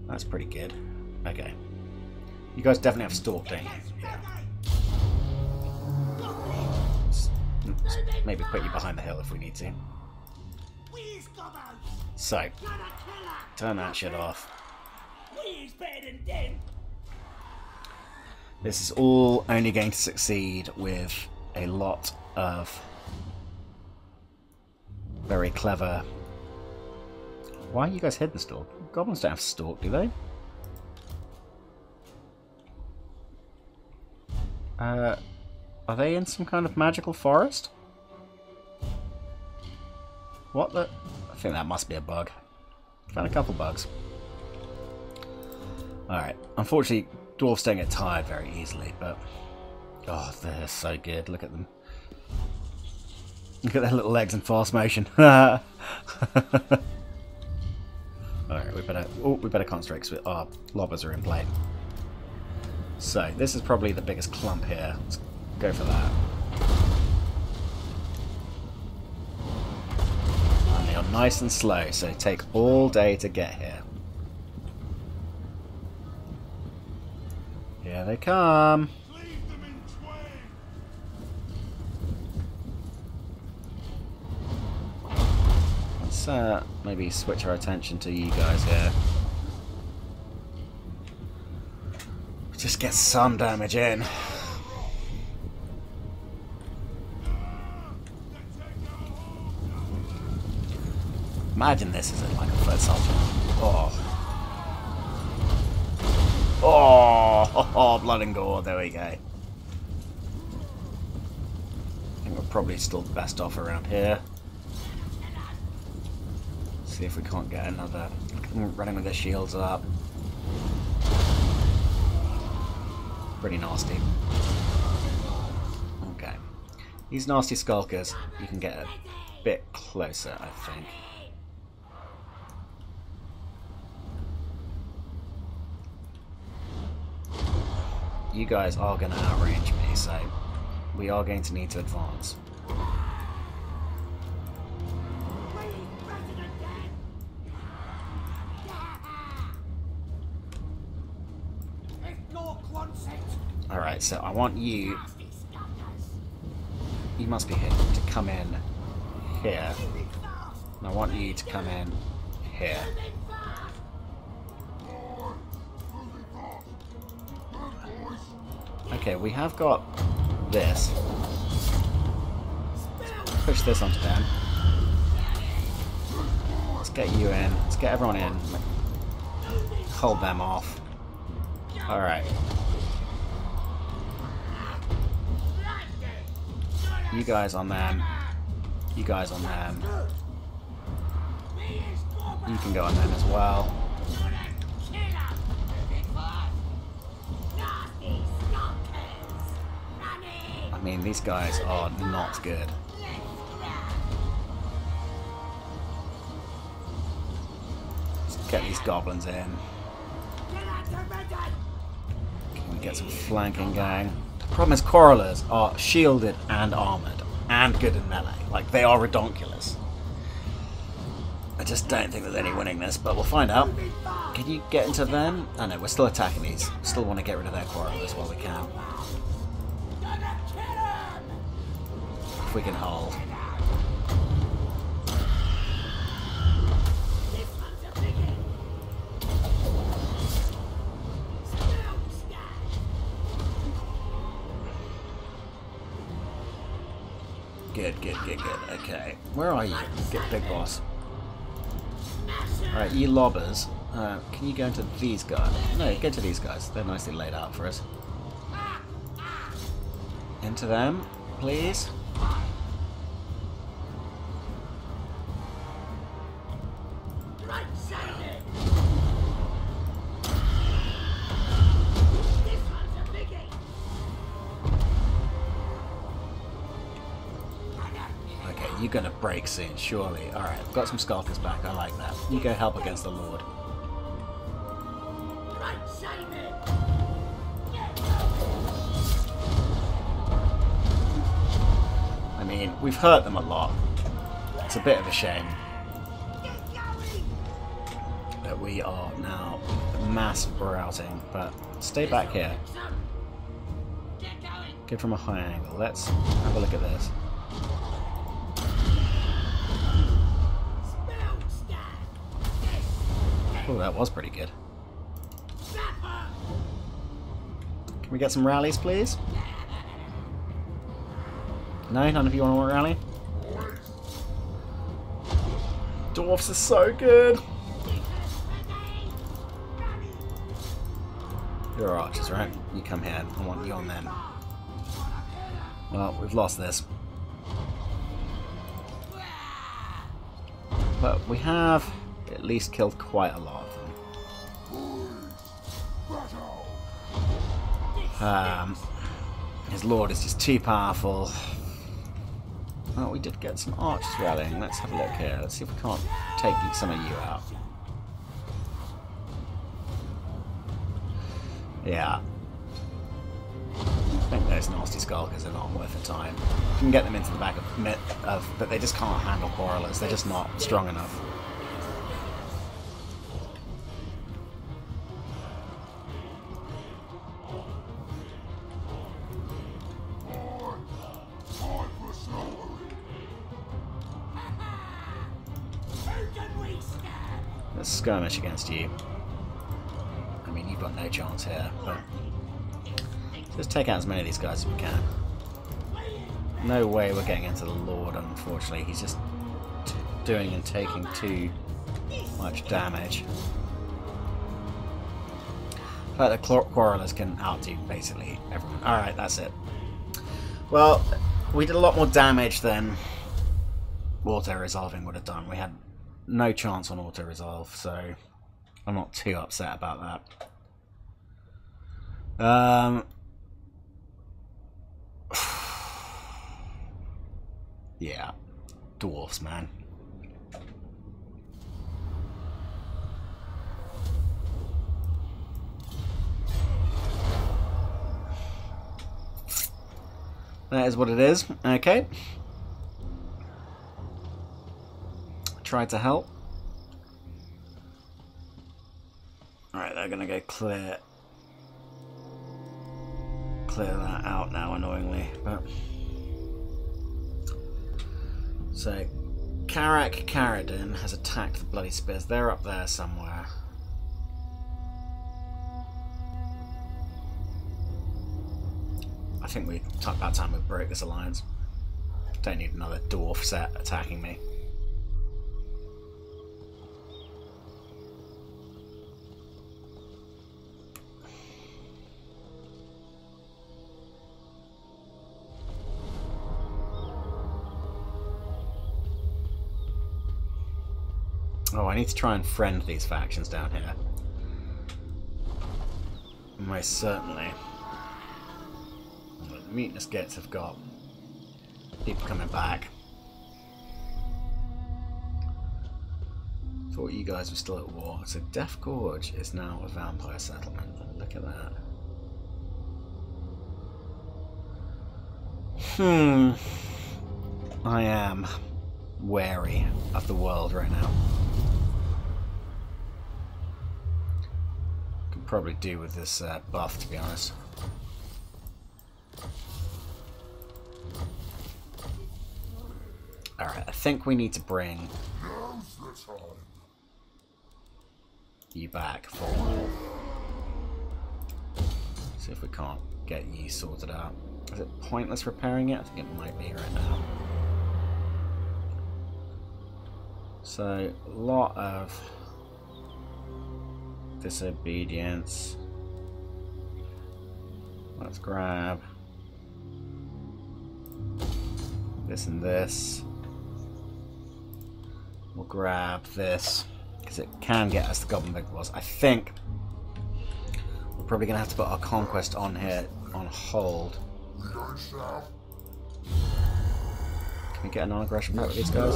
That's pretty good. Okay. You guys definitely have stalk, don't you? Yeah. Let's maybe put you behind the hill if we need to. So, turn that shit off. This is all only going to succeed with a lot of very clever... Why are you guys hidden stalk? Goblins don't have stalk, do they? Are they in some kind of magical forest? What the... I think that must be a bug. Found a couple bugs. Alright, unfortunately dwarves don't get tired very easily, but... Oh, they're so good. Look at them. Look at their little legs in fast motion. Alright, we better concentrate because our lobbers are in play. So, this is probably the biggest clump here. Let's go for that. And they are nice and slow, so they take all day to get here. Here they come. Let's maybe switch our attention to you guys here. Just get some damage in. Imagine this isn't like a foot soldier. Oh. Oh, blood and gore, there we go. I think we're probably still the best off around here. See if we can't get another... Running with their shields up. Pretty nasty. Okay. These nasty skulkers, you can get a bit closer, I think. You guys are going to outrange me, so we are going to need to advance. Alright, so I want you... You must be here to come in here. And I want you to come in here. Okay, we have got this. Let's push this onto them. Let's get you in. Let's get everyone in. Hold them off. Alright. You guys on them. You guys on them. You can go on them as well. I mean, these guys are not good. Let's get these goblins in. Can we get some flanking going? The problem is Quarrelers are shielded and armoured and good in melee. Like, they are redonkulous. I just don't think there's any winning this, but we'll find out. Can you get into them? Oh no, we're still attacking these. Still want to get rid of their quarrelers while we can. If we can hold. Good. Okay. Where are you? Get big boss. Alright, you lobbers. Can you go into these guys? No, go to these guys. They're nicely laid out for us. Into them, please. You're gonna break soon, surely. Alright, I've got some skulkers back, I like that. You go help against the Lord. I mean, we've hurt them a lot. It's a bit of a shame that we are now mass routing, but stay back here. Get from a high angle. Let's have a look at this. Oh, that was pretty good. Can we get some rallies, please? No? None of you want to rally? Dwarfs are so good! You're archers, right? You come here. I want you on them. Well, we've lost this. But we have at least killed quite a lot of them. His lord is just too powerful. Oh, we did get some archers rallying. Let's have a look here. Let's see if we can't take some of you out. Yeah. I think those nasty skulkers are not worth the time. You can get them into the back of but they just can't handle quarrelers. They're just not strong enough. Let's skirmish against you. I mean, you've got no chance here, but just take out as many of these guys as we can. No way we're getting into the Lord, unfortunately. He's just doing and taking too much damage. But the quarrelers can outdo basically everyone. Alright, that's it. Well, we did a lot more damage than auto-resolving would have done. We had no chance on auto-resolve, so I'm not too upset about that. Yeah, dwarfs, man. That is what it is. Okay. Try to help. Alright, they're gonna go clear that out now, annoyingly. But so Karak Karadin has attacked the Bloody Spears. They're up there somewhere. I think about time we broke this alliance. Don't need another dwarf set attacking me. Oh, I need to try and friend these factions down here. Most certainly. The Mutinous Gets have got people coming back. Thought you guys were still at war. So Death Gorge is now a vampire settlement. Look at that. I am wary of the world right now. probably do with this buff, to be honest. Alright, I think we need to bring you back for a while. See if we can't get you sorted out. Is it pointless repairing it? I think it might be right now. So, a lot of disobedience. Let's grab this and this. We'll grab this, because it can get us the Goblin Big Boss. I think we're probably going to have to put our conquest on here on hold. Can we get a non-aggression pact with these guys?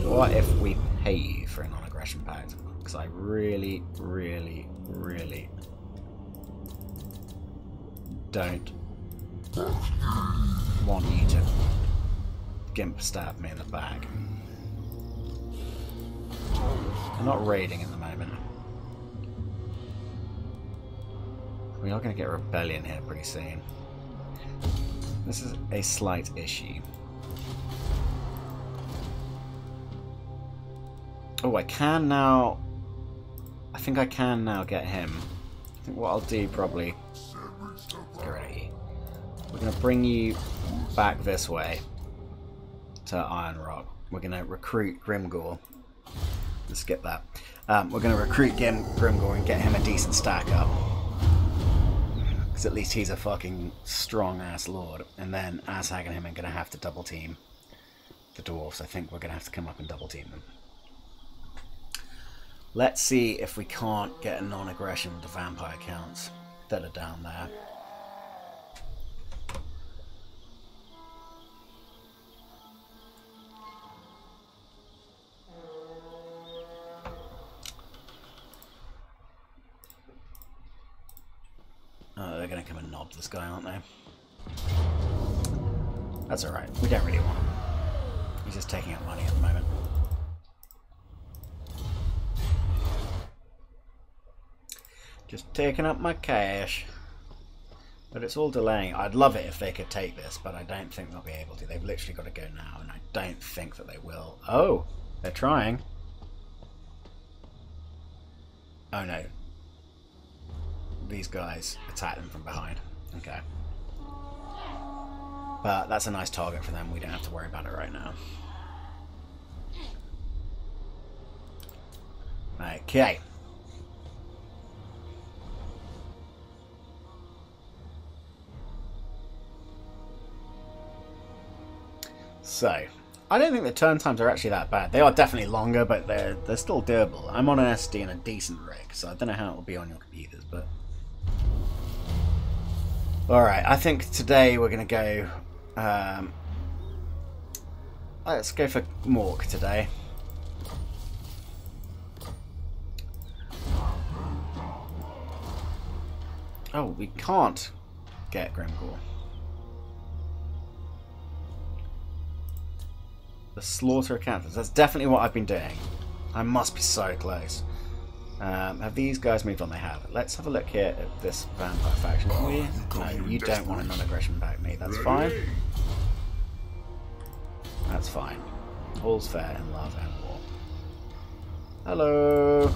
What if we pay you for a non-aggression pact? Because I really, really, really don't want you to gimp stab me in the back. I'm not raiding at the moment. We are going to get a rebellion here pretty soon. This is a slight issue. Oh, I can now... I think I can now get him. I think what I'll do probably... Let's get rid of you. We're going to bring you back this way to Iron Rock. We're going to recruit Grimgor. Let's skip that. We're going to recruit Grimgor and get him a decent stack up. Because at least he's a fucking strong-ass lord. And then Azhag and him are going to have to double-team the dwarves. I think we're going to have to come up and double-team them. Let's see if we can't get a non-aggression with the vampire counts that are down there. Oh, they're going to come and knob this guy, aren't they? That's alright. We don't really want him. He's just taking up money at the moment. Just taking up my cash. But it's all delaying. I'd love it if they could take this, but I don't think they'll be able to. They've literally got to go now, and I don't think that they will. Oh, they're trying. Oh no. These guys attack them from behind. Okay. But that's a nice target for them. We don't have to worry about it right now. Okay. So, I don't think the turn times are actually that bad. They are definitely longer, but they're still doable. I'm on an SD and a decent rig, so I don't know how it will be on your computers, but... Alright, I think today we're going to go... let's go for Mork today. Oh, we can't get Grimgor. The slaughter of captives. That's definitely what I've been doing. I must be so close. Have these guys moved on? They have. Let's have a look here at this vampire faction. No, you don't want a non-aggression back me. That's fine. That's fine. All's fair in love and war. Hello.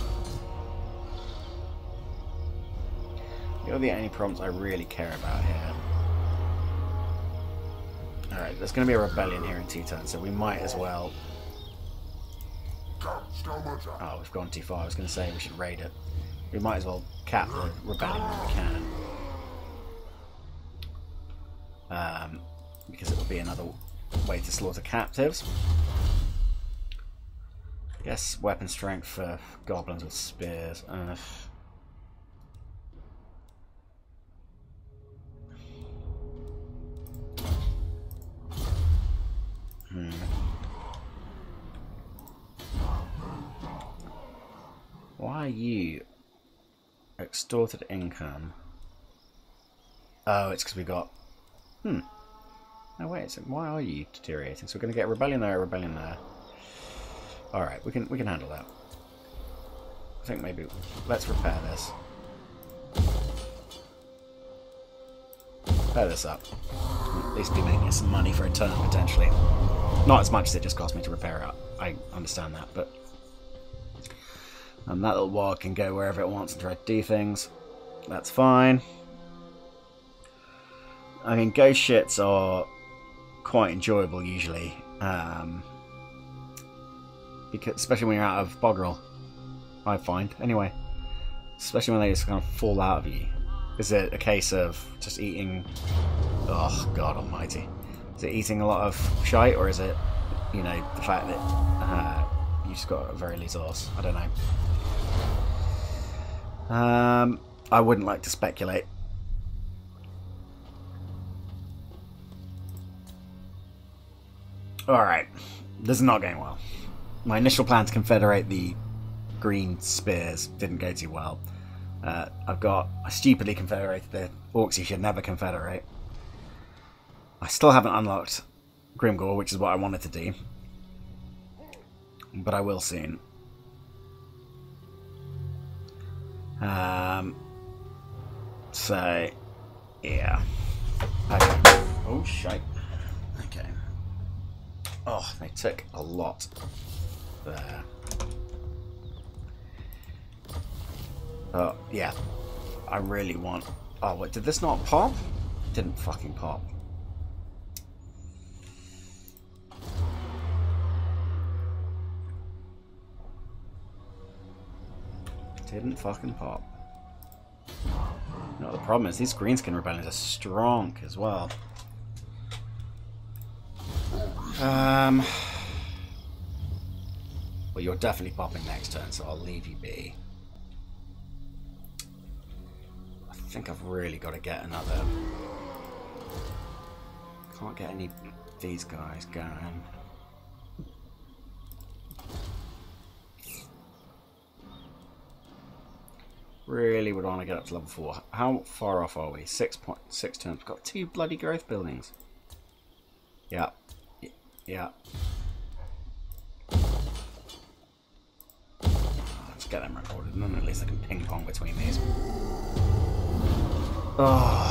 You're the only problems I really care about here. Alright, there's going to be a rebellion here in 2 turns, so we might as well... Oh, we've gone too far. I was going to say we should raid it. We might as well cap the rebellion when we can. Because it will be another way to slaughter captives. I guess weapon strength for goblins with spears. Why are you extorted income? Oh, it's because we got... Oh wait, so why are you deteriorating? So we're going to get rebellion there, rebellion there. Alright, we can handle that. I think maybe... Let's repair this. Pair this up. At least be making some money for a turn, potentially. Not as much as it just cost me to repair it. I understand that, but... And that little warg can go wherever it wants and try to do things. That's fine. I mean, ghost shits are quite enjoyable usually. Because, especially when you're out of Bogrel, I find. Anyway. Especially when they just kind of fall out of you. Is it a case of just eating... Oh, God almighty. Is it eating a lot of shite, or is it, you know, the fact that you just got a very loose horse? I don't know. I wouldn't like to speculate. Alright. This is not going well. My initial plan to confederate the green spears didn't go too well. I stupidly confederated the Orcs you should never confederate. I still haven't unlocked Grimgor, which is what I wanted to do. But I will soon. So, yeah. Okay. Oh, shite. Okay. Oh, they took a lot there. Oh, yeah. I really want... Oh, wait, did this not pop? Didn't fucking pop. Didn't fucking pop. No, the problem is these Greenskin rebellions are strong as well. Well, you're definitely popping next turn, so I'll leave you be. I think I've really got to get another... Can't get any of these guys going. Really would want to get up to level 4. How far off are we? 6.6 turns. We've got 2 bloody growth buildings. Yeah. Yeah. Let's get them recorded, and then at least I can ping pong between these. Oh.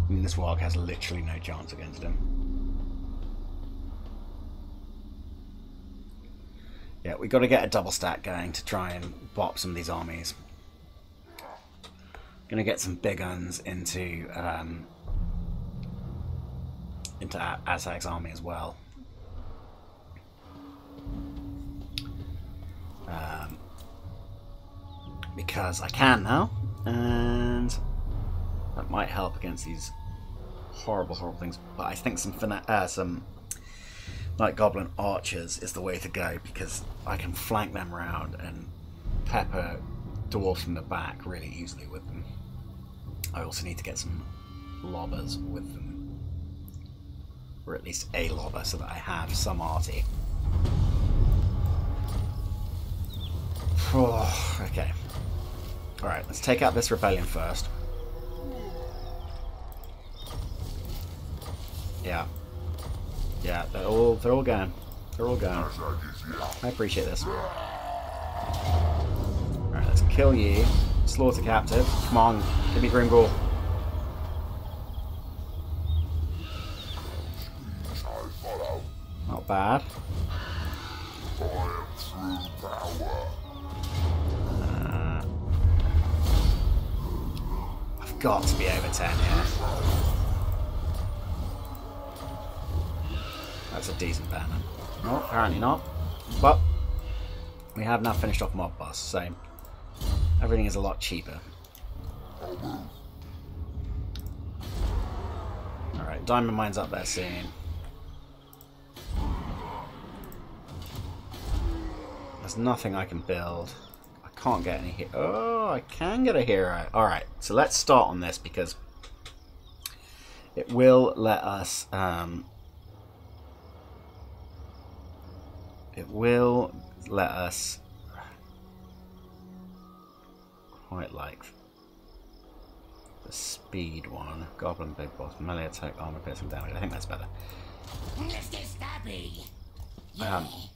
I mean, this warg has literally no chance against him. Yeah, we've got to get a double stack going to try and bop some of these armies. Gonna get some big guns into Azag's army as well. Because I can now, and that might help against these horrible, horrible things. But I think some like Goblin Archers is the way to go, because I can flank them around and pepper Dwarfs from the back really easily with them. I also need to get some lobbers with them, or at least a lobber, so that I have some arty. Oh, okay. Alright, let's take out this rebellion first. Yeah. Yeah, they're all going. They're all going. I appreciate this. Alright, let's kill you. Slaughter captive. Come on, give me Grimgor. Not bad. I've got to be over 10 here. That's a decent banner. No, apparently not. But we have now finished off mob boss, so everything is a lot cheaper. Alright, diamond mine's up there soon. There's nothing I can build. I can't get any hero. Oh, I can get a hero. Alright, so let's start on this, because it will let us quite like the speed one. Goblin big boss, melee attack, armor piercing damage. I think that's better. Mr. Stabby.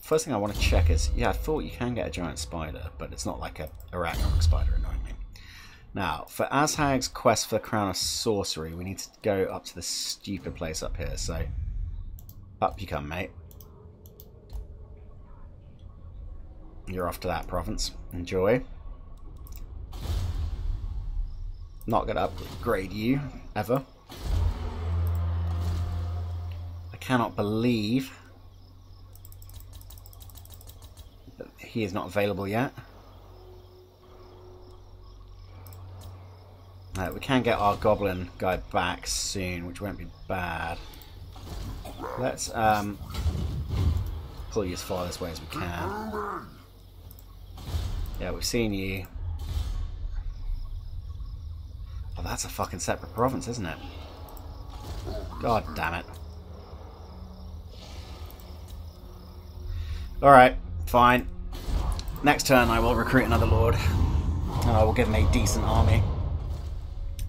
First thing I want to check is, yeah, I thought you can get a giant spider, but it's not like a Arachnarok spider, annoyingly. Now, for Azhag's quest for the Crown of Sorcery, we need to go up to this stupid place up here, so up you come, mate. You're off to that province. Enjoy. Not going to upgrade you, ever. I cannot believe that he is not available yet. We can get our goblin guy back soon, which won't be bad. Let's pull you as far this way as we can. Yeah, we've seen you. Oh, that's a fucking separate province, isn't it? God damn it. Alright, fine. Next turn I will recruit another lord. And I will give him a decent army.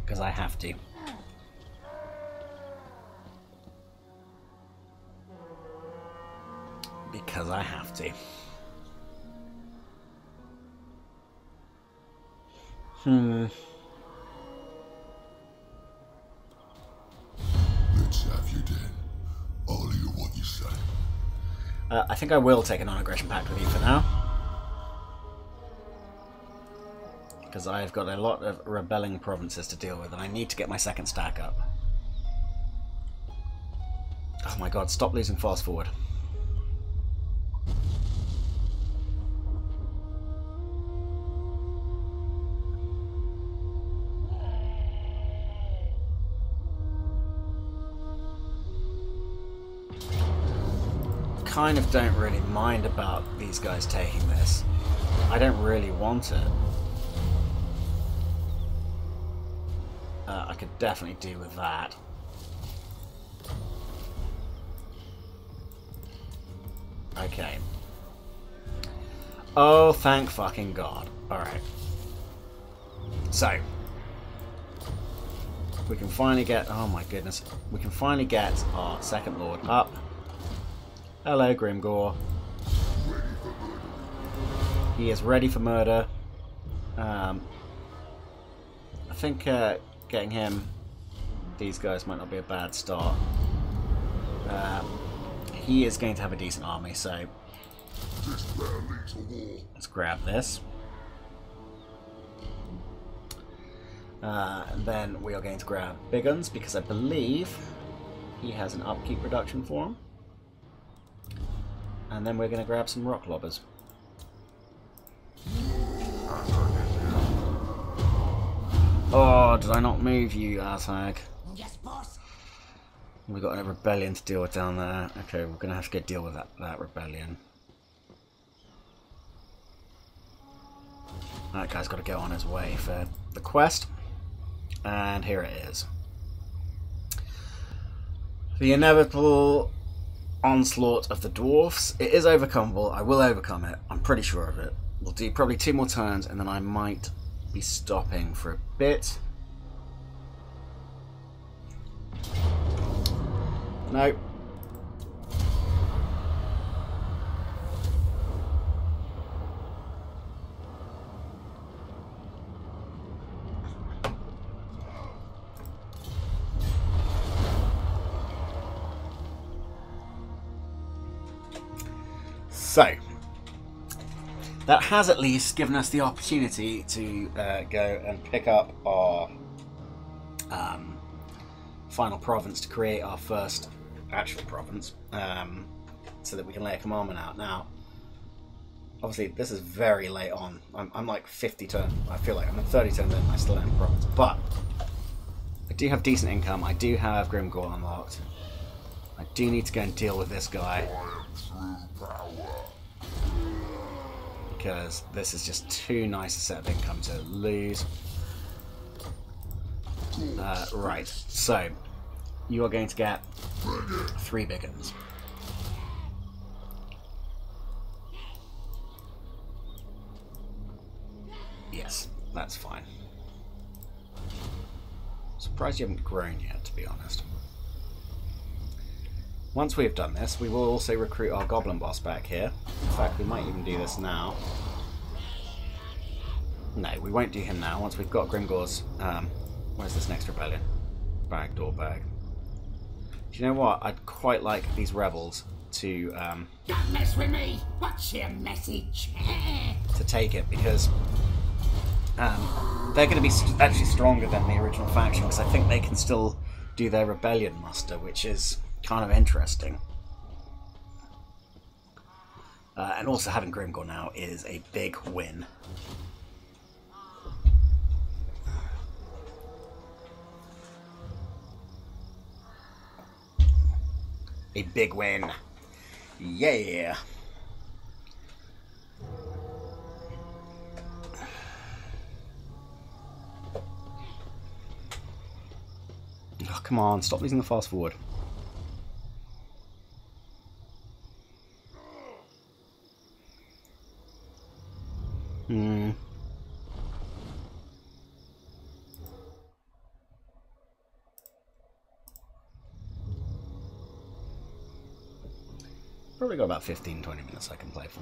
Because I have to. Because I have to. Let's have you then. I'll hear what you say. I think I will take a non-aggression pact with you for now. Because I've got a lot of rebelling provinces to deal with, and I need to get my second stack up. Oh my god, stop losing fast forward. Kind of don't really mind about these guys taking this. I don't really want it. I could definitely do with that. Okay. Oh, thank fucking God. Alright. So. We can finally get... Oh my goodness. We can finally get our second lord up. Hello, Grimgor. He is ready for murder. I think getting him, these guys might not be a bad start. He is going to have a decent army, so let's grab this. And then we are going to grab Big Guns because I believe he has an upkeep reduction for him. And then we're going to grab some rock lobbers. Oh, did I not move you, Azhag? Yes, boss. We've got a rebellion to deal with down there. Okay, we're going to have to deal with that rebellion. That guy's got to go on his way for the quest. And here it is. The inevitable onslaught of the dwarfs. It is overcomable. I will overcome it. I'm pretty sure of it. We'll do probably 2 more turns and then I might be stopping for a bit. No. So, that has at least given us the opportunity to go and pick up our final province to create our first actual province, so that we can lay a commandment out. Now, obviously, this is very late on. I'm like 50 turns. I feel like I'm at 30 turns in and I still don't have a province. But I do have decent income. I do have Grimgor unlocked. I do need to go and deal with this guy. Because this is just too nice a set of income to lose. Right, so you are going to get 3 big guns. Yes, that's fine. Surprised you haven't grown yet, to be honest. Once we've done this, we will also recruit our goblin boss back here. In fact, we might even do this now. No, we won't do him now. Once we've got Grimgor's... where's this next rebellion? Door bag. Do you know what? I'd quite like these rebels to... Don't mess with me! What's your message? to take it, because they're going to be actually stronger than the original faction, because I think they can still do their rebellion muster, which is kind of interesting. And also having Grimgor now is a big win. A big win. Yeah. Oh, come on, stop using the fast forward. Probably got about 15-20 minutes I can play for.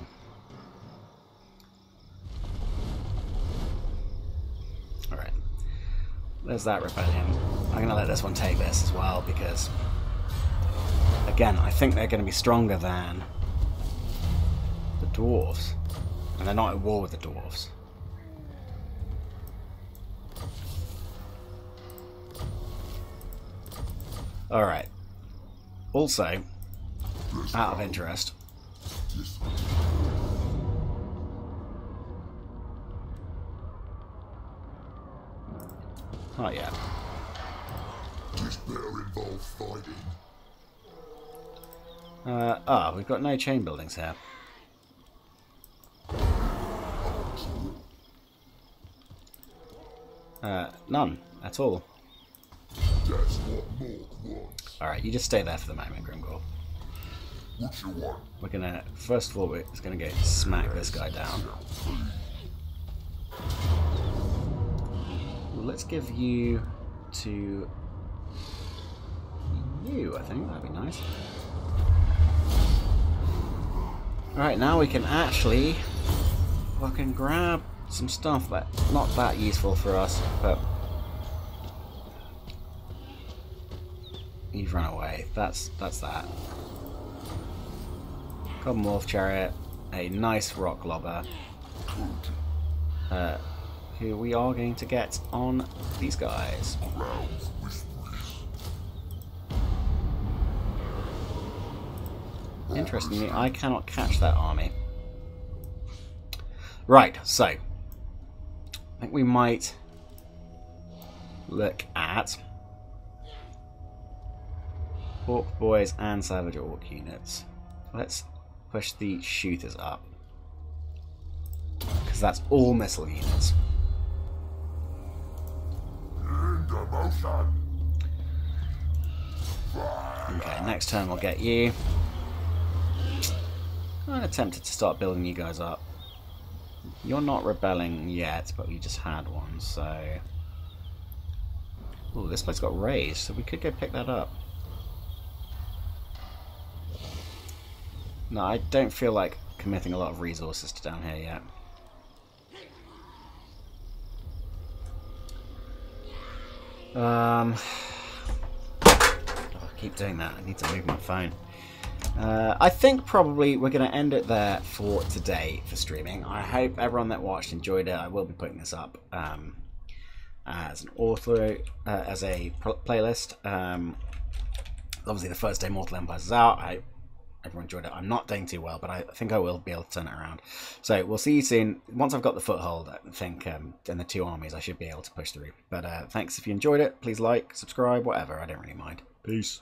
Alright. There's that rebellion. I'm going to let this one take this as well, because again, I think they're going to be stronger than the dwarves. And they're not at war with the dwarves. Alright. Also, out of interest, oh yeah. Just better involve fighting. We've got no chain buildings here. None at all. That's what Mork wants. Alright, you just stay there for the moment, Grimgor. What you want? We're gonna, first of all, we're just gonna go smack this guy down. Well, let's give you to you, I think. That'd be nice. Alright, now we can actually fucking grab some stuff that not that useful for us, but you've run away. That's that. Common Wolf Chariot, a nice rock lobber, who we are going to get on these guys. Interestingly, I cannot catch that army. Right, so I think we might look at Orc boys and Savage Orc units. Let's push the shooters up, because that's all missile units. Okay, next turn we'll get you. I'm tempted to start building you guys up. You're not rebelling yet, but we just had one, so... Oh, this place got raised, so we could go pick that up. No, I don't feel like committing a lot of resources to down here yet. I keep doing that. I need to move my phone. I think probably we're going to end it there for today for streaming. I hope everyone that watched enjoyed it. I will be putting this up as an author, as a playlist. Obviously, the first day Mortal Empires is out. I hope everyone enjoyed it. I'm not doing too well, but I think I will be able to turn it around. So we'll see you soon. Once I've got the foothold, I think, in the two armies, I should be able to push through. But thanks if you enjoyed it. Please like, subscribe, whatever. I don't really mind. Peace.